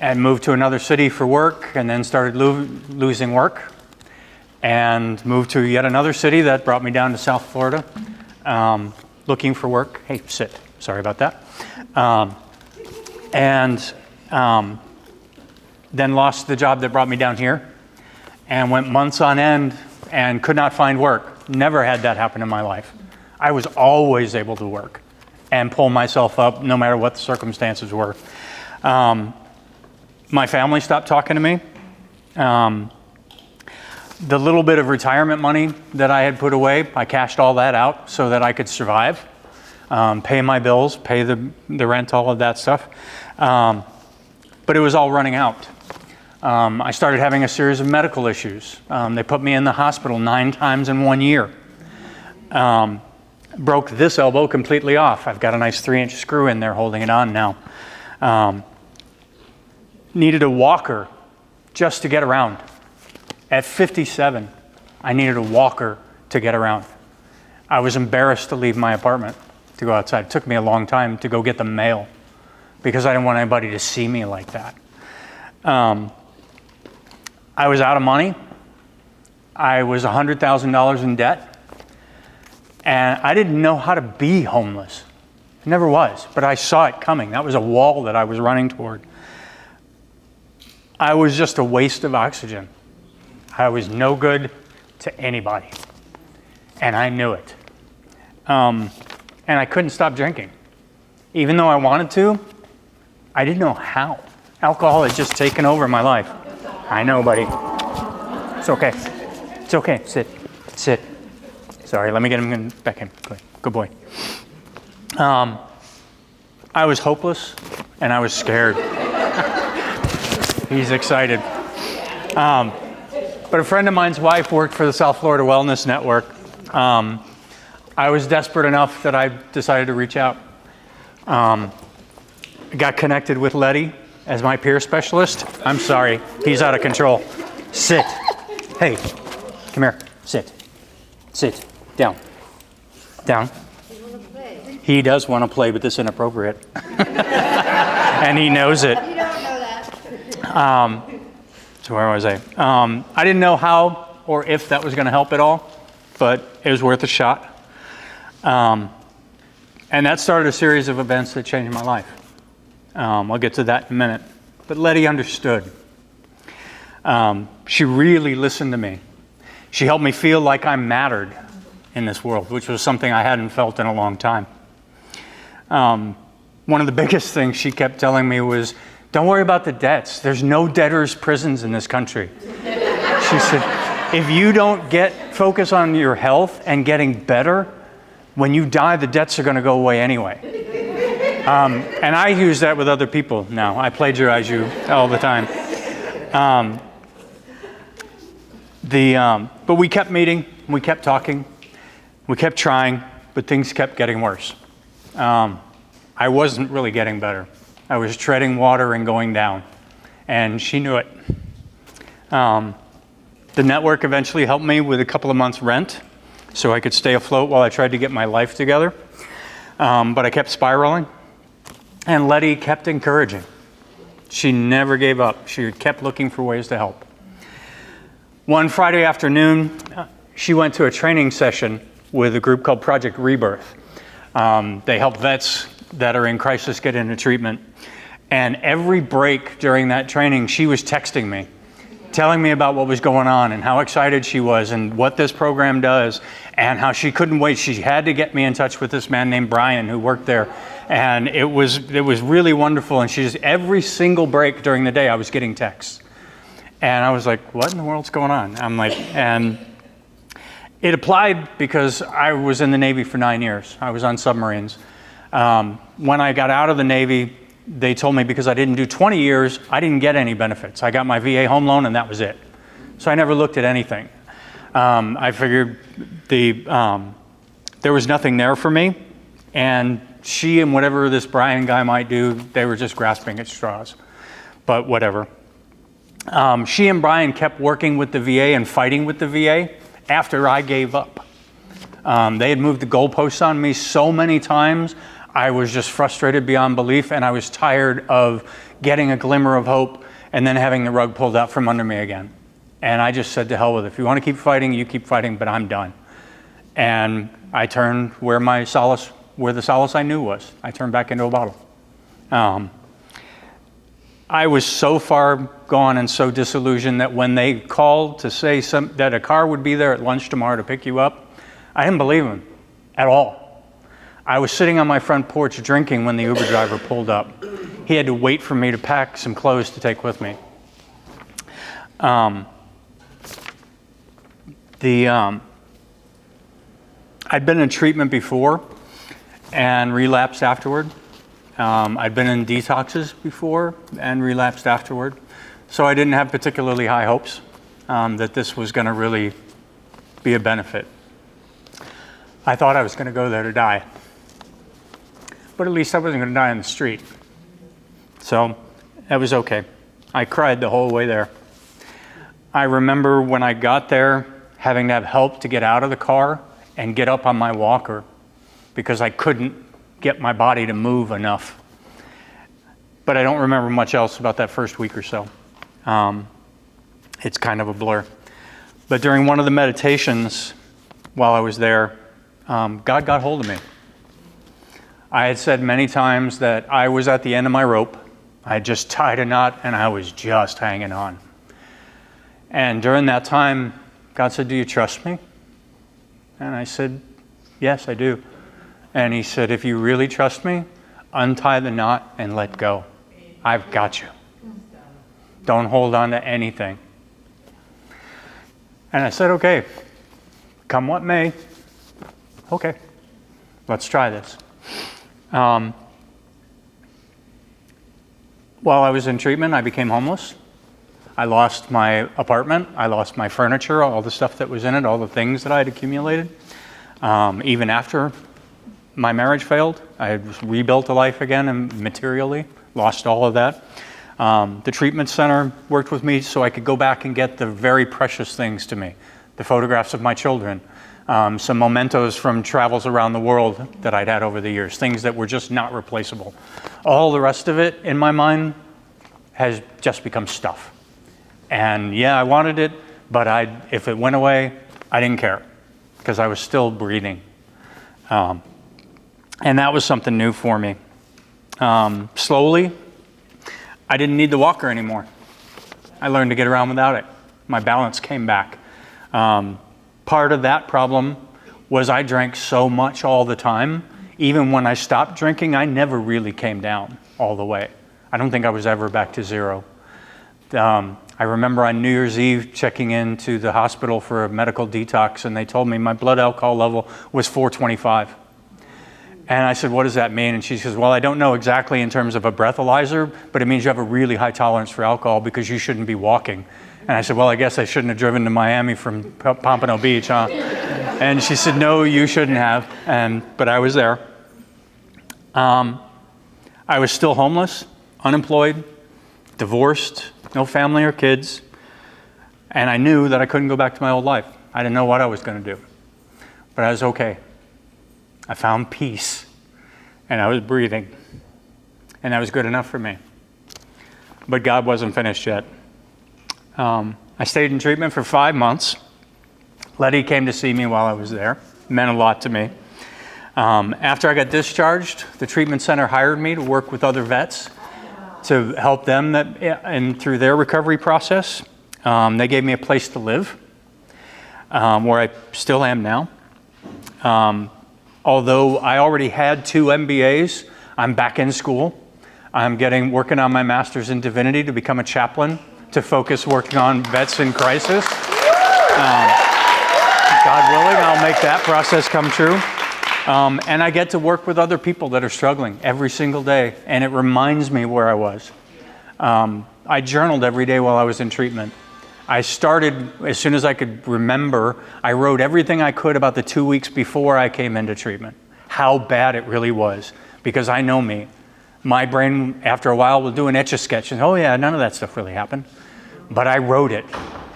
And moved to another city for work, and then started losing work, and moved to yet another city that brought me down to South Florida, looking for work. Hey, sit. Sorry about that. Then lost the job that brought me down here, and went months on end and could not find work. Never had that happen in my life. I was always able to work and pull myself up no matter what the circumstances were. My family stopped talking to me. The little bit of retirement money that I had put away, I cashed all that out so that I could survive, pay my bills, pay the rent, all of that stuff. But it was all running out. I started having a series of medical issues. They put me in the hospital 9 times in 1 year. Broke this elbow completely off. I've got a nice 3-inch screw in there holding it on now. Needed a walker just to get around. At 57, I needed a walker to get around. I was embarrassed to leave my apartment to go outside. It took me a long time to go get the mail because I didn't want anybody to see me like that. I was out of money. I was $100,000 in debt. And I didn't know how to be homeless. I never was, but I saw it coming. That was a wall that I was running toward. I was just a waste of oxygen. I was no good to anybody. And I knew it. And I couldn't stop drinking. Even though I wanted to, I didn't know how. Alcohol had just taken over my life. I know, buddy. It's okay. It's okay. Sit. Sit. Sorry, let me get him back in. Good boy. I was hopeless and I was scared. He's excited. But a friend of mine's wife worked for the South Florida Wellness Network. I was desperate enough that I decided to reach out. Got connected with Letty as my peer specialist. I'm sorry, he's out of control. Sit. Hey, come here. Sit. Sit. Down. Down. He does want to play, but this is inappropriate. And he knows it. You don't know that. So where was I? I didn't know how or if that was going to help at all, but it was worth a shot. And that started a series of events that changed my life. I'll get to that in a minute. But Letty understood. She really listened to me. She helped me feel like I mattered in this world, which was something I hadn't felt in a long time. One of the biggest things she kept telling me was, don't worry about the debts. There's no debtors' prisons in this country. She said, if you don't focus on your health and getting better, when you die, the debts are going to go away anyway. And I use that with other people now. I plagiarize you all the time. But we kept meeting, we kept talking, we kept trying, but things kept getting worse. I wasn't really getting better. I was treading water and going down, and she knew it. The network eventually helped me with a couple of months' rent so I could stay afloat while I tried to get my life together. But I kept spiraling, and Letty kept encouraging. She never gave up. She kept looking for ways to help. One Friday afternoon, she went to a training session with a group called Project Rebirth. They help vets that are in crisis get into treatment. And every break during that training, she was texting me, telling me about what was going on and how excited she was and what this program does and how she couldn't wait. She had to get me in touch with this man named Brian who worked there. And it was really wonderful. And every single break during the day, I was getting texts. And I was like, what in the world's going on? And it applied because I was in the Navy for 9 years. I was on submarines. When I got out of the Navy, they told me because I didn't do 20 years, I didn't get any benefits. I got my VA home loan and that was it. So I never looked at anything. I figured there was nothing there for me. And she and whatever this Brian guy might do, they were just grasping at straws. But whatever. She and Brian kept working with the VA and fighting with the VA after I gave up. They had moved the goalposts on me so many times. I was just frustrated beyond belief, and I was tired of getting a glimmer of hope and then having the rug pulled out from under me again. And I just said, to hell with it. If you want to keep fighting, you keep fighting, but I'm done. And I turned where the solace I knew was. I turned back into a bottle. I was so far gone and so disillusioned that when they called to say that a car would be there at lunch tomorrow to pick you up, I didn't believe them at all. I was sitting on my front porch drinking when the Uber driver pulled up. He had to wait for me to pack some clothes to take with me. I'd been in treatment before and relapsed afterward. I'd been in detoxes before and relapsed afterward. So I didn't have particularly high hopes that this was going to really be a benefit. I thought I was going to go there to die. But at least I wasn't going to die on the street. So that was okay. I cried the whole way there. I remember when I got there having to have help to get out of the car and get up on my walker because I couldn't get my body to move enough. But I don't remember much else about that first week or so. It's kind of a blur. But during one of the meditations while I was there, God got hold of me. I had said many times that I was at the end of my rope. I had just tied a knot and I was just hanging on. And during that time, God said, "Do you trust me?" And I said, "Yes, I do." And he said, "If you really trust me, untie the knot and let go. I've got you. Don't hold on to anything." And I said, "Okay, come what may. Okay, let's try this." While I was in treatment, I became homeless. I lost my apartment. I lost my furniture, all the stuff that was in it, all the things that I had accumulated. Even after my marriage failed, I had rebuilt a life again and materially lost all of that. The treatment center worked with me so I could go back and get the very precious things to me, the photographs of my children, some mementos from travels around the world that I'd had over the years, things that were just not replaceable. All the rest of it in my mind has just become stuff. And yeah, I wanted it, but if it went away, I didn't care because I was still breathing. And that was something new for me. Slowly, I didn't need the walker anymore. I learned to get around without it. My balance came back. Part of that problem was I drank so much all the time. Even when I stopped drinking, I never really came down all the way. I don't think I was ever back to zero. I remember on New Year's Eve checking into the hospital for a medical detox, and they told me my blood alcohol level was 425. And I said, "What does that mean?" And she says, "Well, I don't know exactly in terms of a breathalyzer, but it means you have a really high tolerance for alcohol because you shouldn't be walking." And I said, "Well, I guess I shouldn't have driven to Miami from Pompano Beach, huh?" And she said, "No, you shouldn't have." But I was there. I was still homeless, unemployed, divorced, no family or kids. And I knew that I couldn't go back to my old life. I didn't know what I was going to do. But I was okay. I found peace. And I was breathing. And that was good enough for me. But God wasn't finished yet. I stayed in treatment for 5 months. Letty came to see me while I was there. It meant a lot to me. After I got discharged, the treatment center hired me to work with other vets to help them and through their recovery process. They gave me a place to live, where I still am now. Although I already had 2 MBAs, I'm back in school. I'm working on my master's in divinity to become a chaplain, to focus working on vets in crisis. God willing, I'll make that process come true. And I get to work with other people that are struggling every single day, and it reminds me where I was. I journaled every day while I was in treatment. I started, as soon as I could remember, I wrote everything I could about the 2 weeks before I came into treatment, how bad it really was, because I know me. My brain, after a while, will do an Etch-a-Sketch, and oh yeah, none of that stuff really happened. But I wrote it,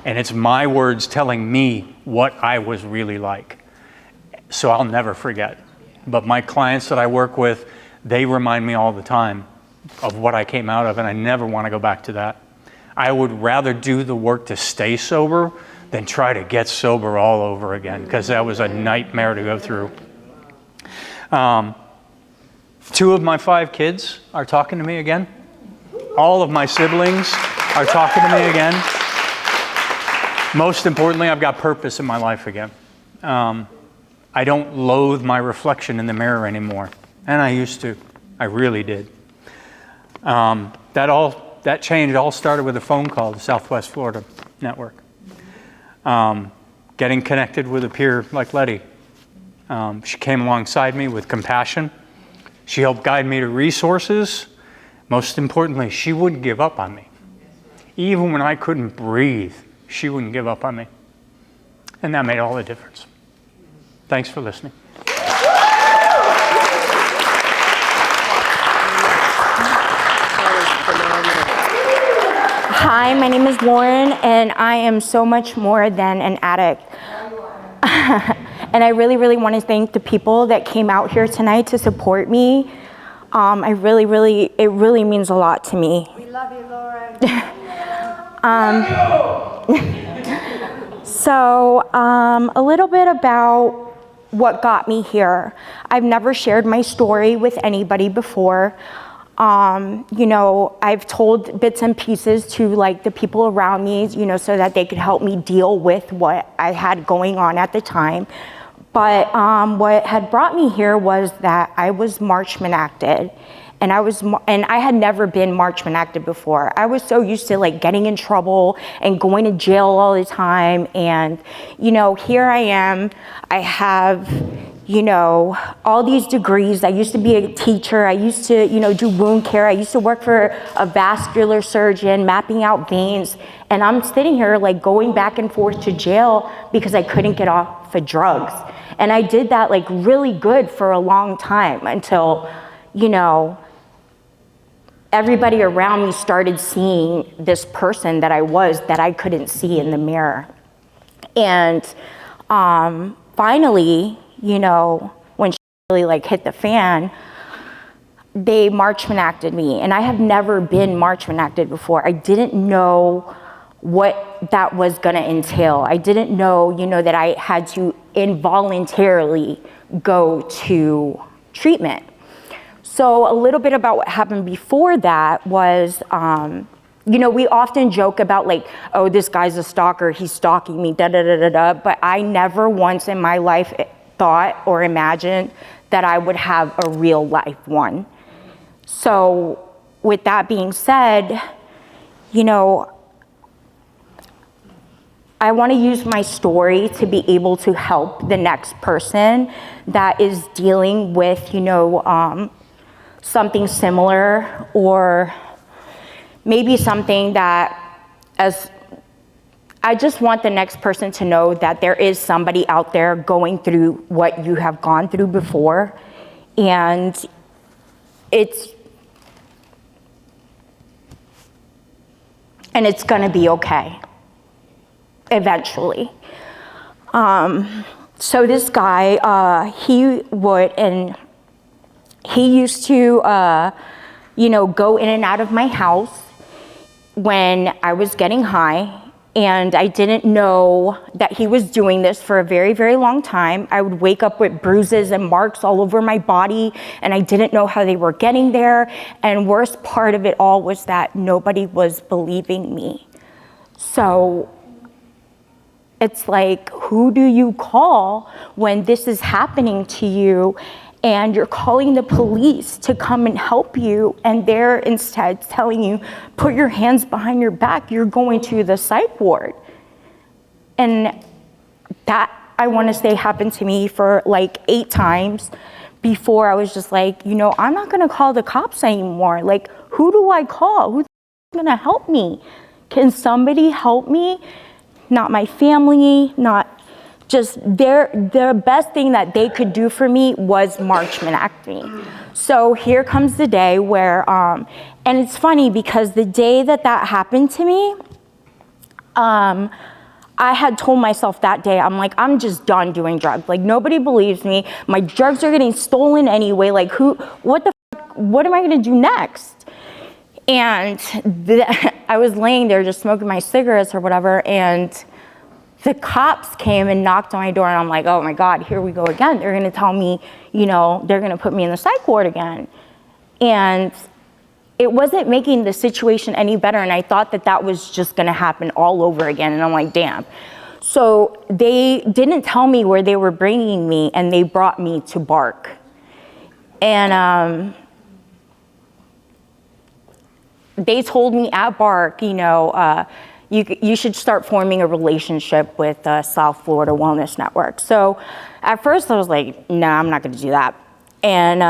and it's my words telling me what I was really like. So I'll never forget. But my clients that I work with, they remind me all the time of what I came out of, and I never want to go back to that. I would rather do the work to stay sober than try to get sober all over again, because that was a nightmare to go through. 2 of my 5 kids are talking to me again. All of my siblings are talking to me again. Most importantly, I've got purpose in my life again. I don't loathe my reflection in the mirror anymore. And I used to. I really did. That change all started with a phone call to Southwest Florida Network. Getting connected with a peer like Letty. She came alongside me with compassion. She helped guide me to resources. Most importantly, she wouldn't give up on me. Even when I couldn't breathe, she wouldn't give up on me. And that made all the difference. Thanks for listening. Hi, my name is Lauren, and I am so much more than an addict. And I really, really want to thank the people that came out here tonight to support me. It really means a lot to me. We love you, Lauren. So, a little bit about what got me here. I've never shared my story with anybody before. You know, I've told bits and pieces to like the people around me, you know, so that they could help me deal with what I had going on at the time. But what had brought me here was that I was Marchman acted. And I had never been Marchman acted before. I was so used to like getting in trouble and going to jail all the time. And, you know, here I am, I have, you know, all these degrees. I used to be a teacher. I used to, you know, do wound care. I used to work for a vascular surgeon, mapping out veins. And I'm sitting here like going back and forth to jail because I couldn't get off of drugs. And I did that like really good for a long time until, you know, everybody around me started seeing this person that I was that I couldn't see in the mirror. And finally, you know, when she really like hit the fan, they Marchman acted me. And I have never been Marchman acted before. I didn't know what that was gonna entail. I didn't know, you know, that I had to involuntarily go to treatment. So a little bit about what happened before that was, you know, we often joke about like, oh, this guy's a stalker, he's stalking me, da da da da da. But I never once in my life thought or imagined that I would have a real life one. So with that being said, you know, I want to use my story to be able to help the next person that is dealing with, you know, something similar, or maybe something that, as I just want the next person to know that there is somebody out there going through what you have gone through before, and it's gonna be okay eventually. So this guy, he used to, you know, go in and out of my house when I was getting high, and I didn't know that he was doing this for a very, very long time. I would wake up with bruises and marks all over my body, and I didn't know how they were getting there. And worst part of it all was that nobody was believing me. So it's like, who do you call when this is happening to you and you're calling the police to come and help you, and they're instead telling you, put your hands behind your back, you're going to the psych ward? And that, I want to say, happened to me for like 8 times before I was just like, you know, I'm not going to call the cops anymore. Like, who do I call? Who's going to help me? Can somebody help me? Not my family, not just the best thing that they could do for me was Marchman act me. So here comes the day where, and it's funny because the day that happened to me, I had told myself that day, I'm like, I'm just done doing drugs. Like, nobody believes me. My drugs are getting stolen anyway. Like, what am I gonna do next? And I was laying there just smoking my cigarettes or whatever, and the cops came and knocked on my door, and I'm like, oh my God, here we go again. They're gonna tell me, you know, they're gonna put me in the psych ward again. And it wasn't making the situation any better, and I thought that was just gonna happen all over again, and I'm like, damn. So they didn't tell me where they were bringing me, and they brought me to BARC. And they told me at BARC, you know, you should start forming a relationship with South Florida Wellness Network. So at first I was like, no, I'm not gonna do that. And,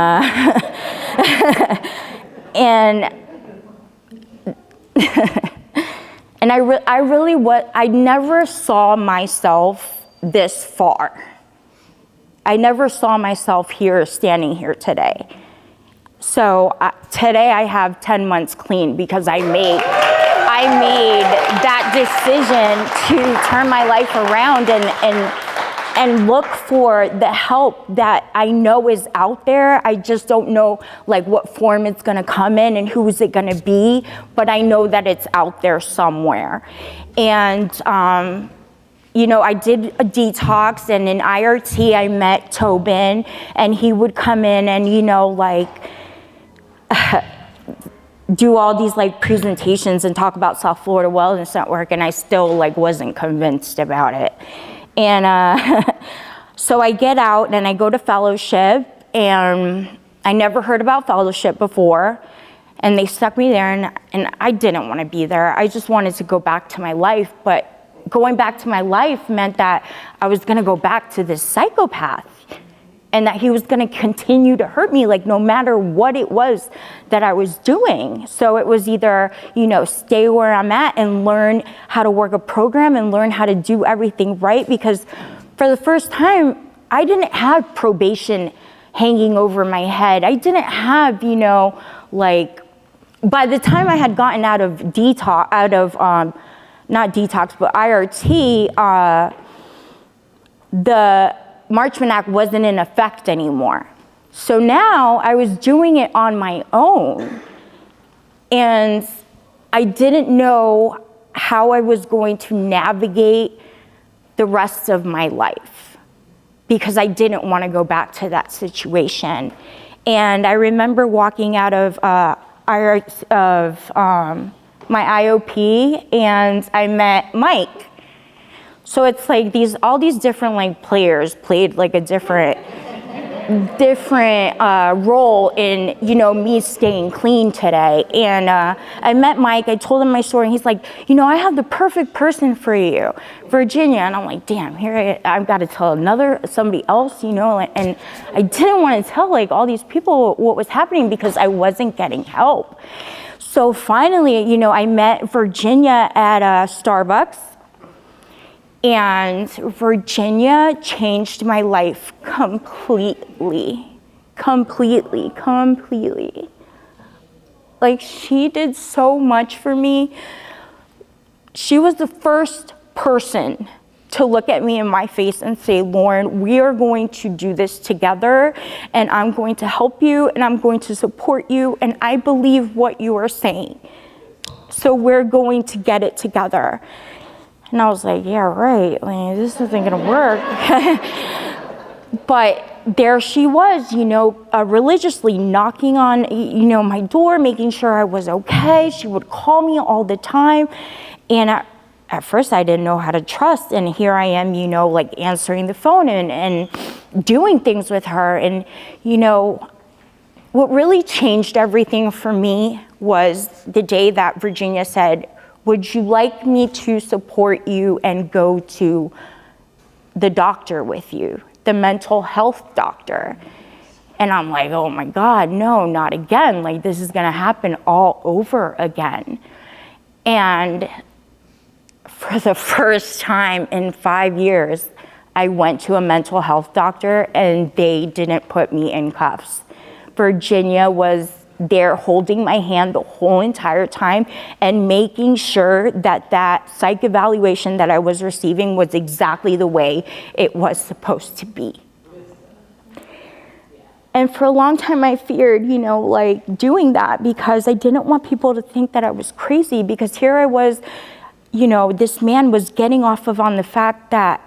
and And I never saw myself this far. I never saw myself here, standing here today. So today I have 10 months clean because I made that decision to turn my life around and look for the help that I know is out there. I just don't know like what form it's gonna come in and who is it gonna be, but I know that it's out there somewhere. And you know, I did a detox, and in IRT I met Tobin, and he would come in and, you know, like do all these like presentations and talk about South Florida Wellness Network, and I still like wasn't convinced about it. And so I get out and I go to fellowship, and I never heard about fellowship before, and they stuck me there, and I didn't want to be there. I just wanted to go back to my life, but going back to my life meant that I was going to go back to this psychopath, and that he was going to continue to hurt me, like no matter what it was that I was doing. So it was either, you know, stay where I'm at and learn how to work a program and learn how to do everything right, because for the first time, I didn't have probation hanging over my head. I didn't have, you know, like, by the time I had gotten out of not detox, but IRT, the Marchman Act wasn't in effect anymore. So now I was doing it on my own, and I didn't know how I was going to navigate the rest of my life because I didn't want to go back to that situation. And I remember walking out of my IOP, and I met Mike. So it's like all these different like players played like a different role in, you know, me staying clean today. And I met Mike, I told him my story, and he's like, you know, I have the perfect person for you, Virginia. And I'm like, damn, here I've got to tell somebody else, you know, and I didn't want to tell like all these people what was happening because I wasn't getting help. So finally, you know, I met Virginia at Starbucks. And Virginia changed my life completely. Like, she did so much for me. She was the first person to look at me in my face and say, Lauren, we are going to do this together, and I'm going to help you, and I'm going to support you, and I believe what you are saying. So we're going to get it together. And I was like, yeah, right, like, this isn't gonna work. But there she was, you know, religiously knocking on, you know, my door, making sure I was okay. She would call me all the time. And at first I didn't know how to trust. And here I am, you know, like answering the phone and doing things with her. And, you know, what really changed everything for me was the day that Virginia said, would you like me to support you and go to the doctor with you, the mental health doctor? And I'm like, oh my God, no, not again. Like, this is gonna happen all over again. And for the first time in 5 years, I went to a mental health doctor and they didn't put me in cuffs. Virginia was there holding my hand the whole entire time and making sure that that psych evaluation that I was receiving was exactly the way it was supposed to be. And for a long time I feared, you know, like doing that because I didn't want people to think that I was crazy, because here I was, you know, this man was getting off of on the fact that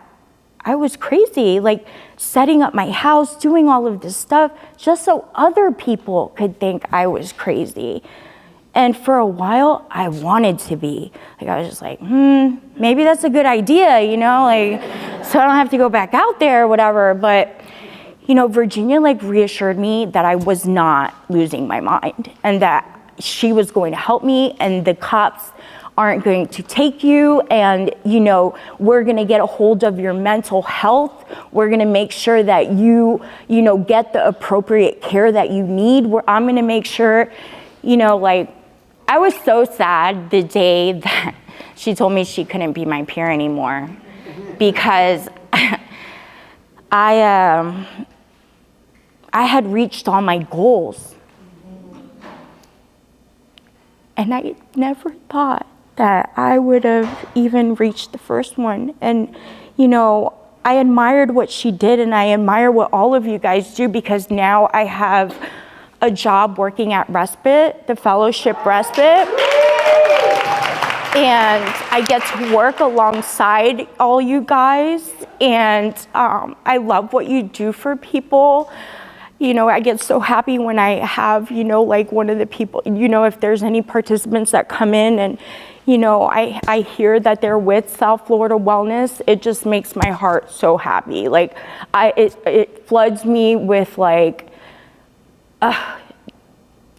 I was crazy, like setting up my house, doing all of this stuff just so other people could think I was crazy. And for a while, I wanted to be. Like, I was just like, maybe that's a good idea, you know, like, so I don't have to go back out there or whatever. But, you know, Virginia like reassured me that I was not losing my mind and that she was going to help me, and the cops aren't going to take you, and, you know, we're gonna get a hold of your mental health. We're gonna make sure that you know, get the appropriate care that you need. I'm gonna make sure, you know, like, I was so sad the day that she told me she couldn't be my peer anymore because I had reached all my goals. And I never thought that I would have even reached the first one. And, you know, I admired what she did, and I admire what all of you guys do, because now I have a job working at Respite, the Fellowship Respite. And I get to work alongside all you guys, and I love what you do for people. You know, I get so happy when I have, you know, like one of the people, you know, if there's any participants that come in and, you know, I hear that they're with South Florida Wellness, it just makes my heart so happy. Like, it floods me with like,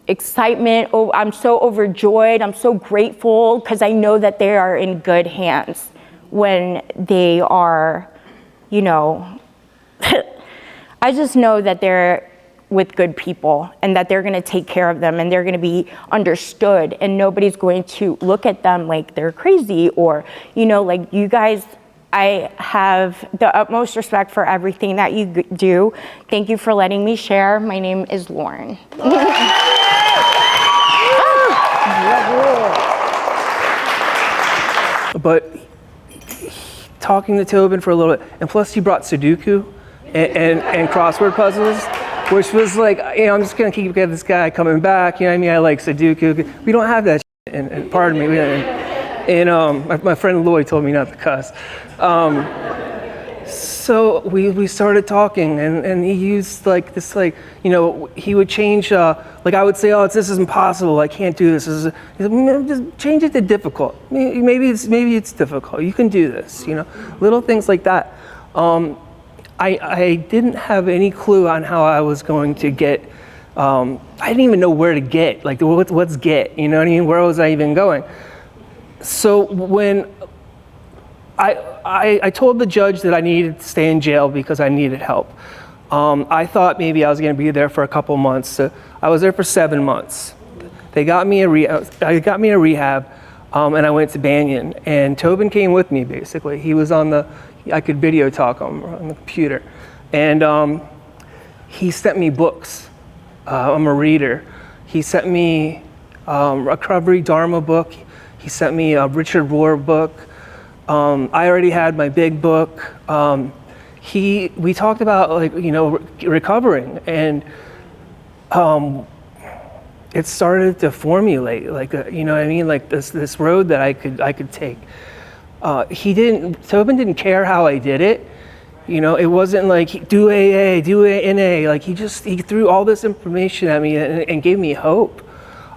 excitement. Oh, I'm so overjoyed. I'm so grateful because I know that they are in good hands when they are, you know, I just know that they're with good people and that they're going to take care of them and they're going to be understood, and nobody's going to look at them like they're crazy or, you know, like you guys. I have the utmost respect for everything that you do. Thank you for letting me share. My name is Lauren. But talking to Tobin for a little bit, and plus he brought Sudoku and crossword puzzles, which was like, you know, I'm just gonna keep getting this guy coming back. You know what I mean? I like Sudoku. We don't have that shit, and pardon me. And my friend Lloyd told me not to cuss. So we started talking, and he used like this, like, you know, he would change, like I would say, oh, this is impossible, I can't do this. He said, just change it to difficult. Maybe it's difficult. You can do this, you know, little things like that. I didn't have any clue on how I was going to get. I didn't even know where to get. Like, what's get? You know what I mean? Where was I even going? So when I told the judge that I needed to stay in jail because I needed help. I thought maybe I was going to be there for a couple months. So I was there for 7 months. They got me a rehab, and I went to Banyan. And Tobin came with me, basically. He was on I could video talk him on the computer. And he sent me books. I'm a reader. He sent me a Recovery Dharma book. He sent me a Richard Rohr book. I already had my big book. We talked about, like, you know, recovering, and it started to formulate, like, you know what I mean, like this road that I could take. Tobin didn't care how I did it. You know, it wasn't like do AA, do NA. Like he threw all this information at me and gave me hope.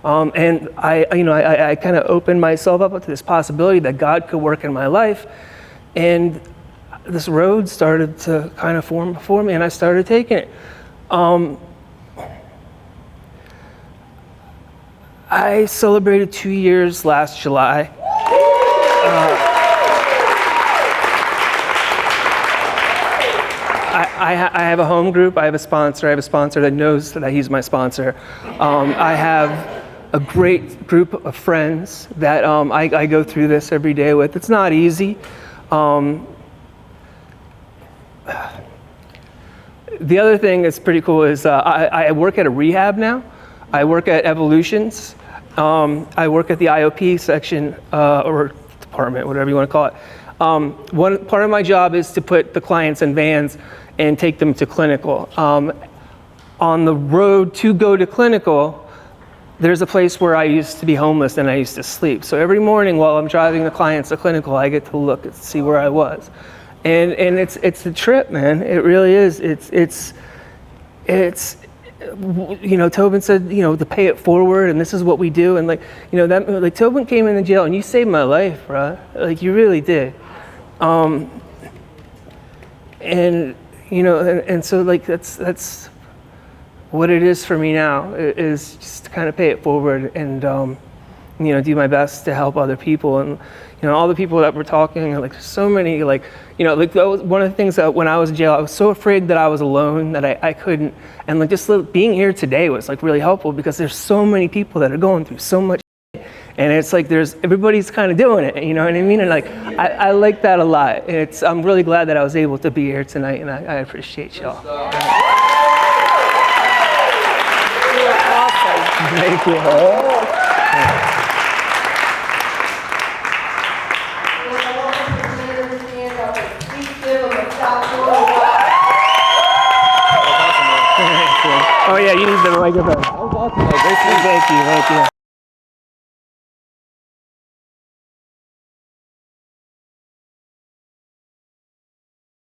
And I kind of opened myself up to this possibility that God could work in my life, and this road started to kind of form before me, and I started taking it. I celebrated 2 years last July. I have a home group. I have a sponsor. I have a sponsor that knows that he's my sponsor. I have a great group of friends that I go through this every day with. It's not easy. The other thing that's pretty cool is I work at a rehab now. I work at Evolutions. I work at the IOP section or department, whatever you want to call it. One part of my job is to put the clients in vans and take them to clinical. On the road to go to clinical, there's a place where I used to be homeless and I used to sleep. So every morning while I'm driving the clients to clinical, I get to look and see where I was. And it's a trip, man. It really is. It's you know, Tobin said, you know, to pay it forward, and this is what we do. And like, you know, that, like, Tobin came into jail and you saved my life, bro. Like, you really did. And you know, and so like that's what it is for me now, is just to kind of pay it forward and you know, do my best to help other people. And you know, all the people that were talking, like so many, like, you know, like that was one of the things that when I was in jail, I was so afraid that I was alone, that I couldn't, and like just being here today was like really helpful, because there's so many people that are going through so much shit, And it's like everybody's kind of doing it, you know what I mean? And like, I like that a lot. And I'm really glad that I was able to be here tonight, and I appreciate y'all. Thank you. Oh yeah, you need the microphone. Thank you.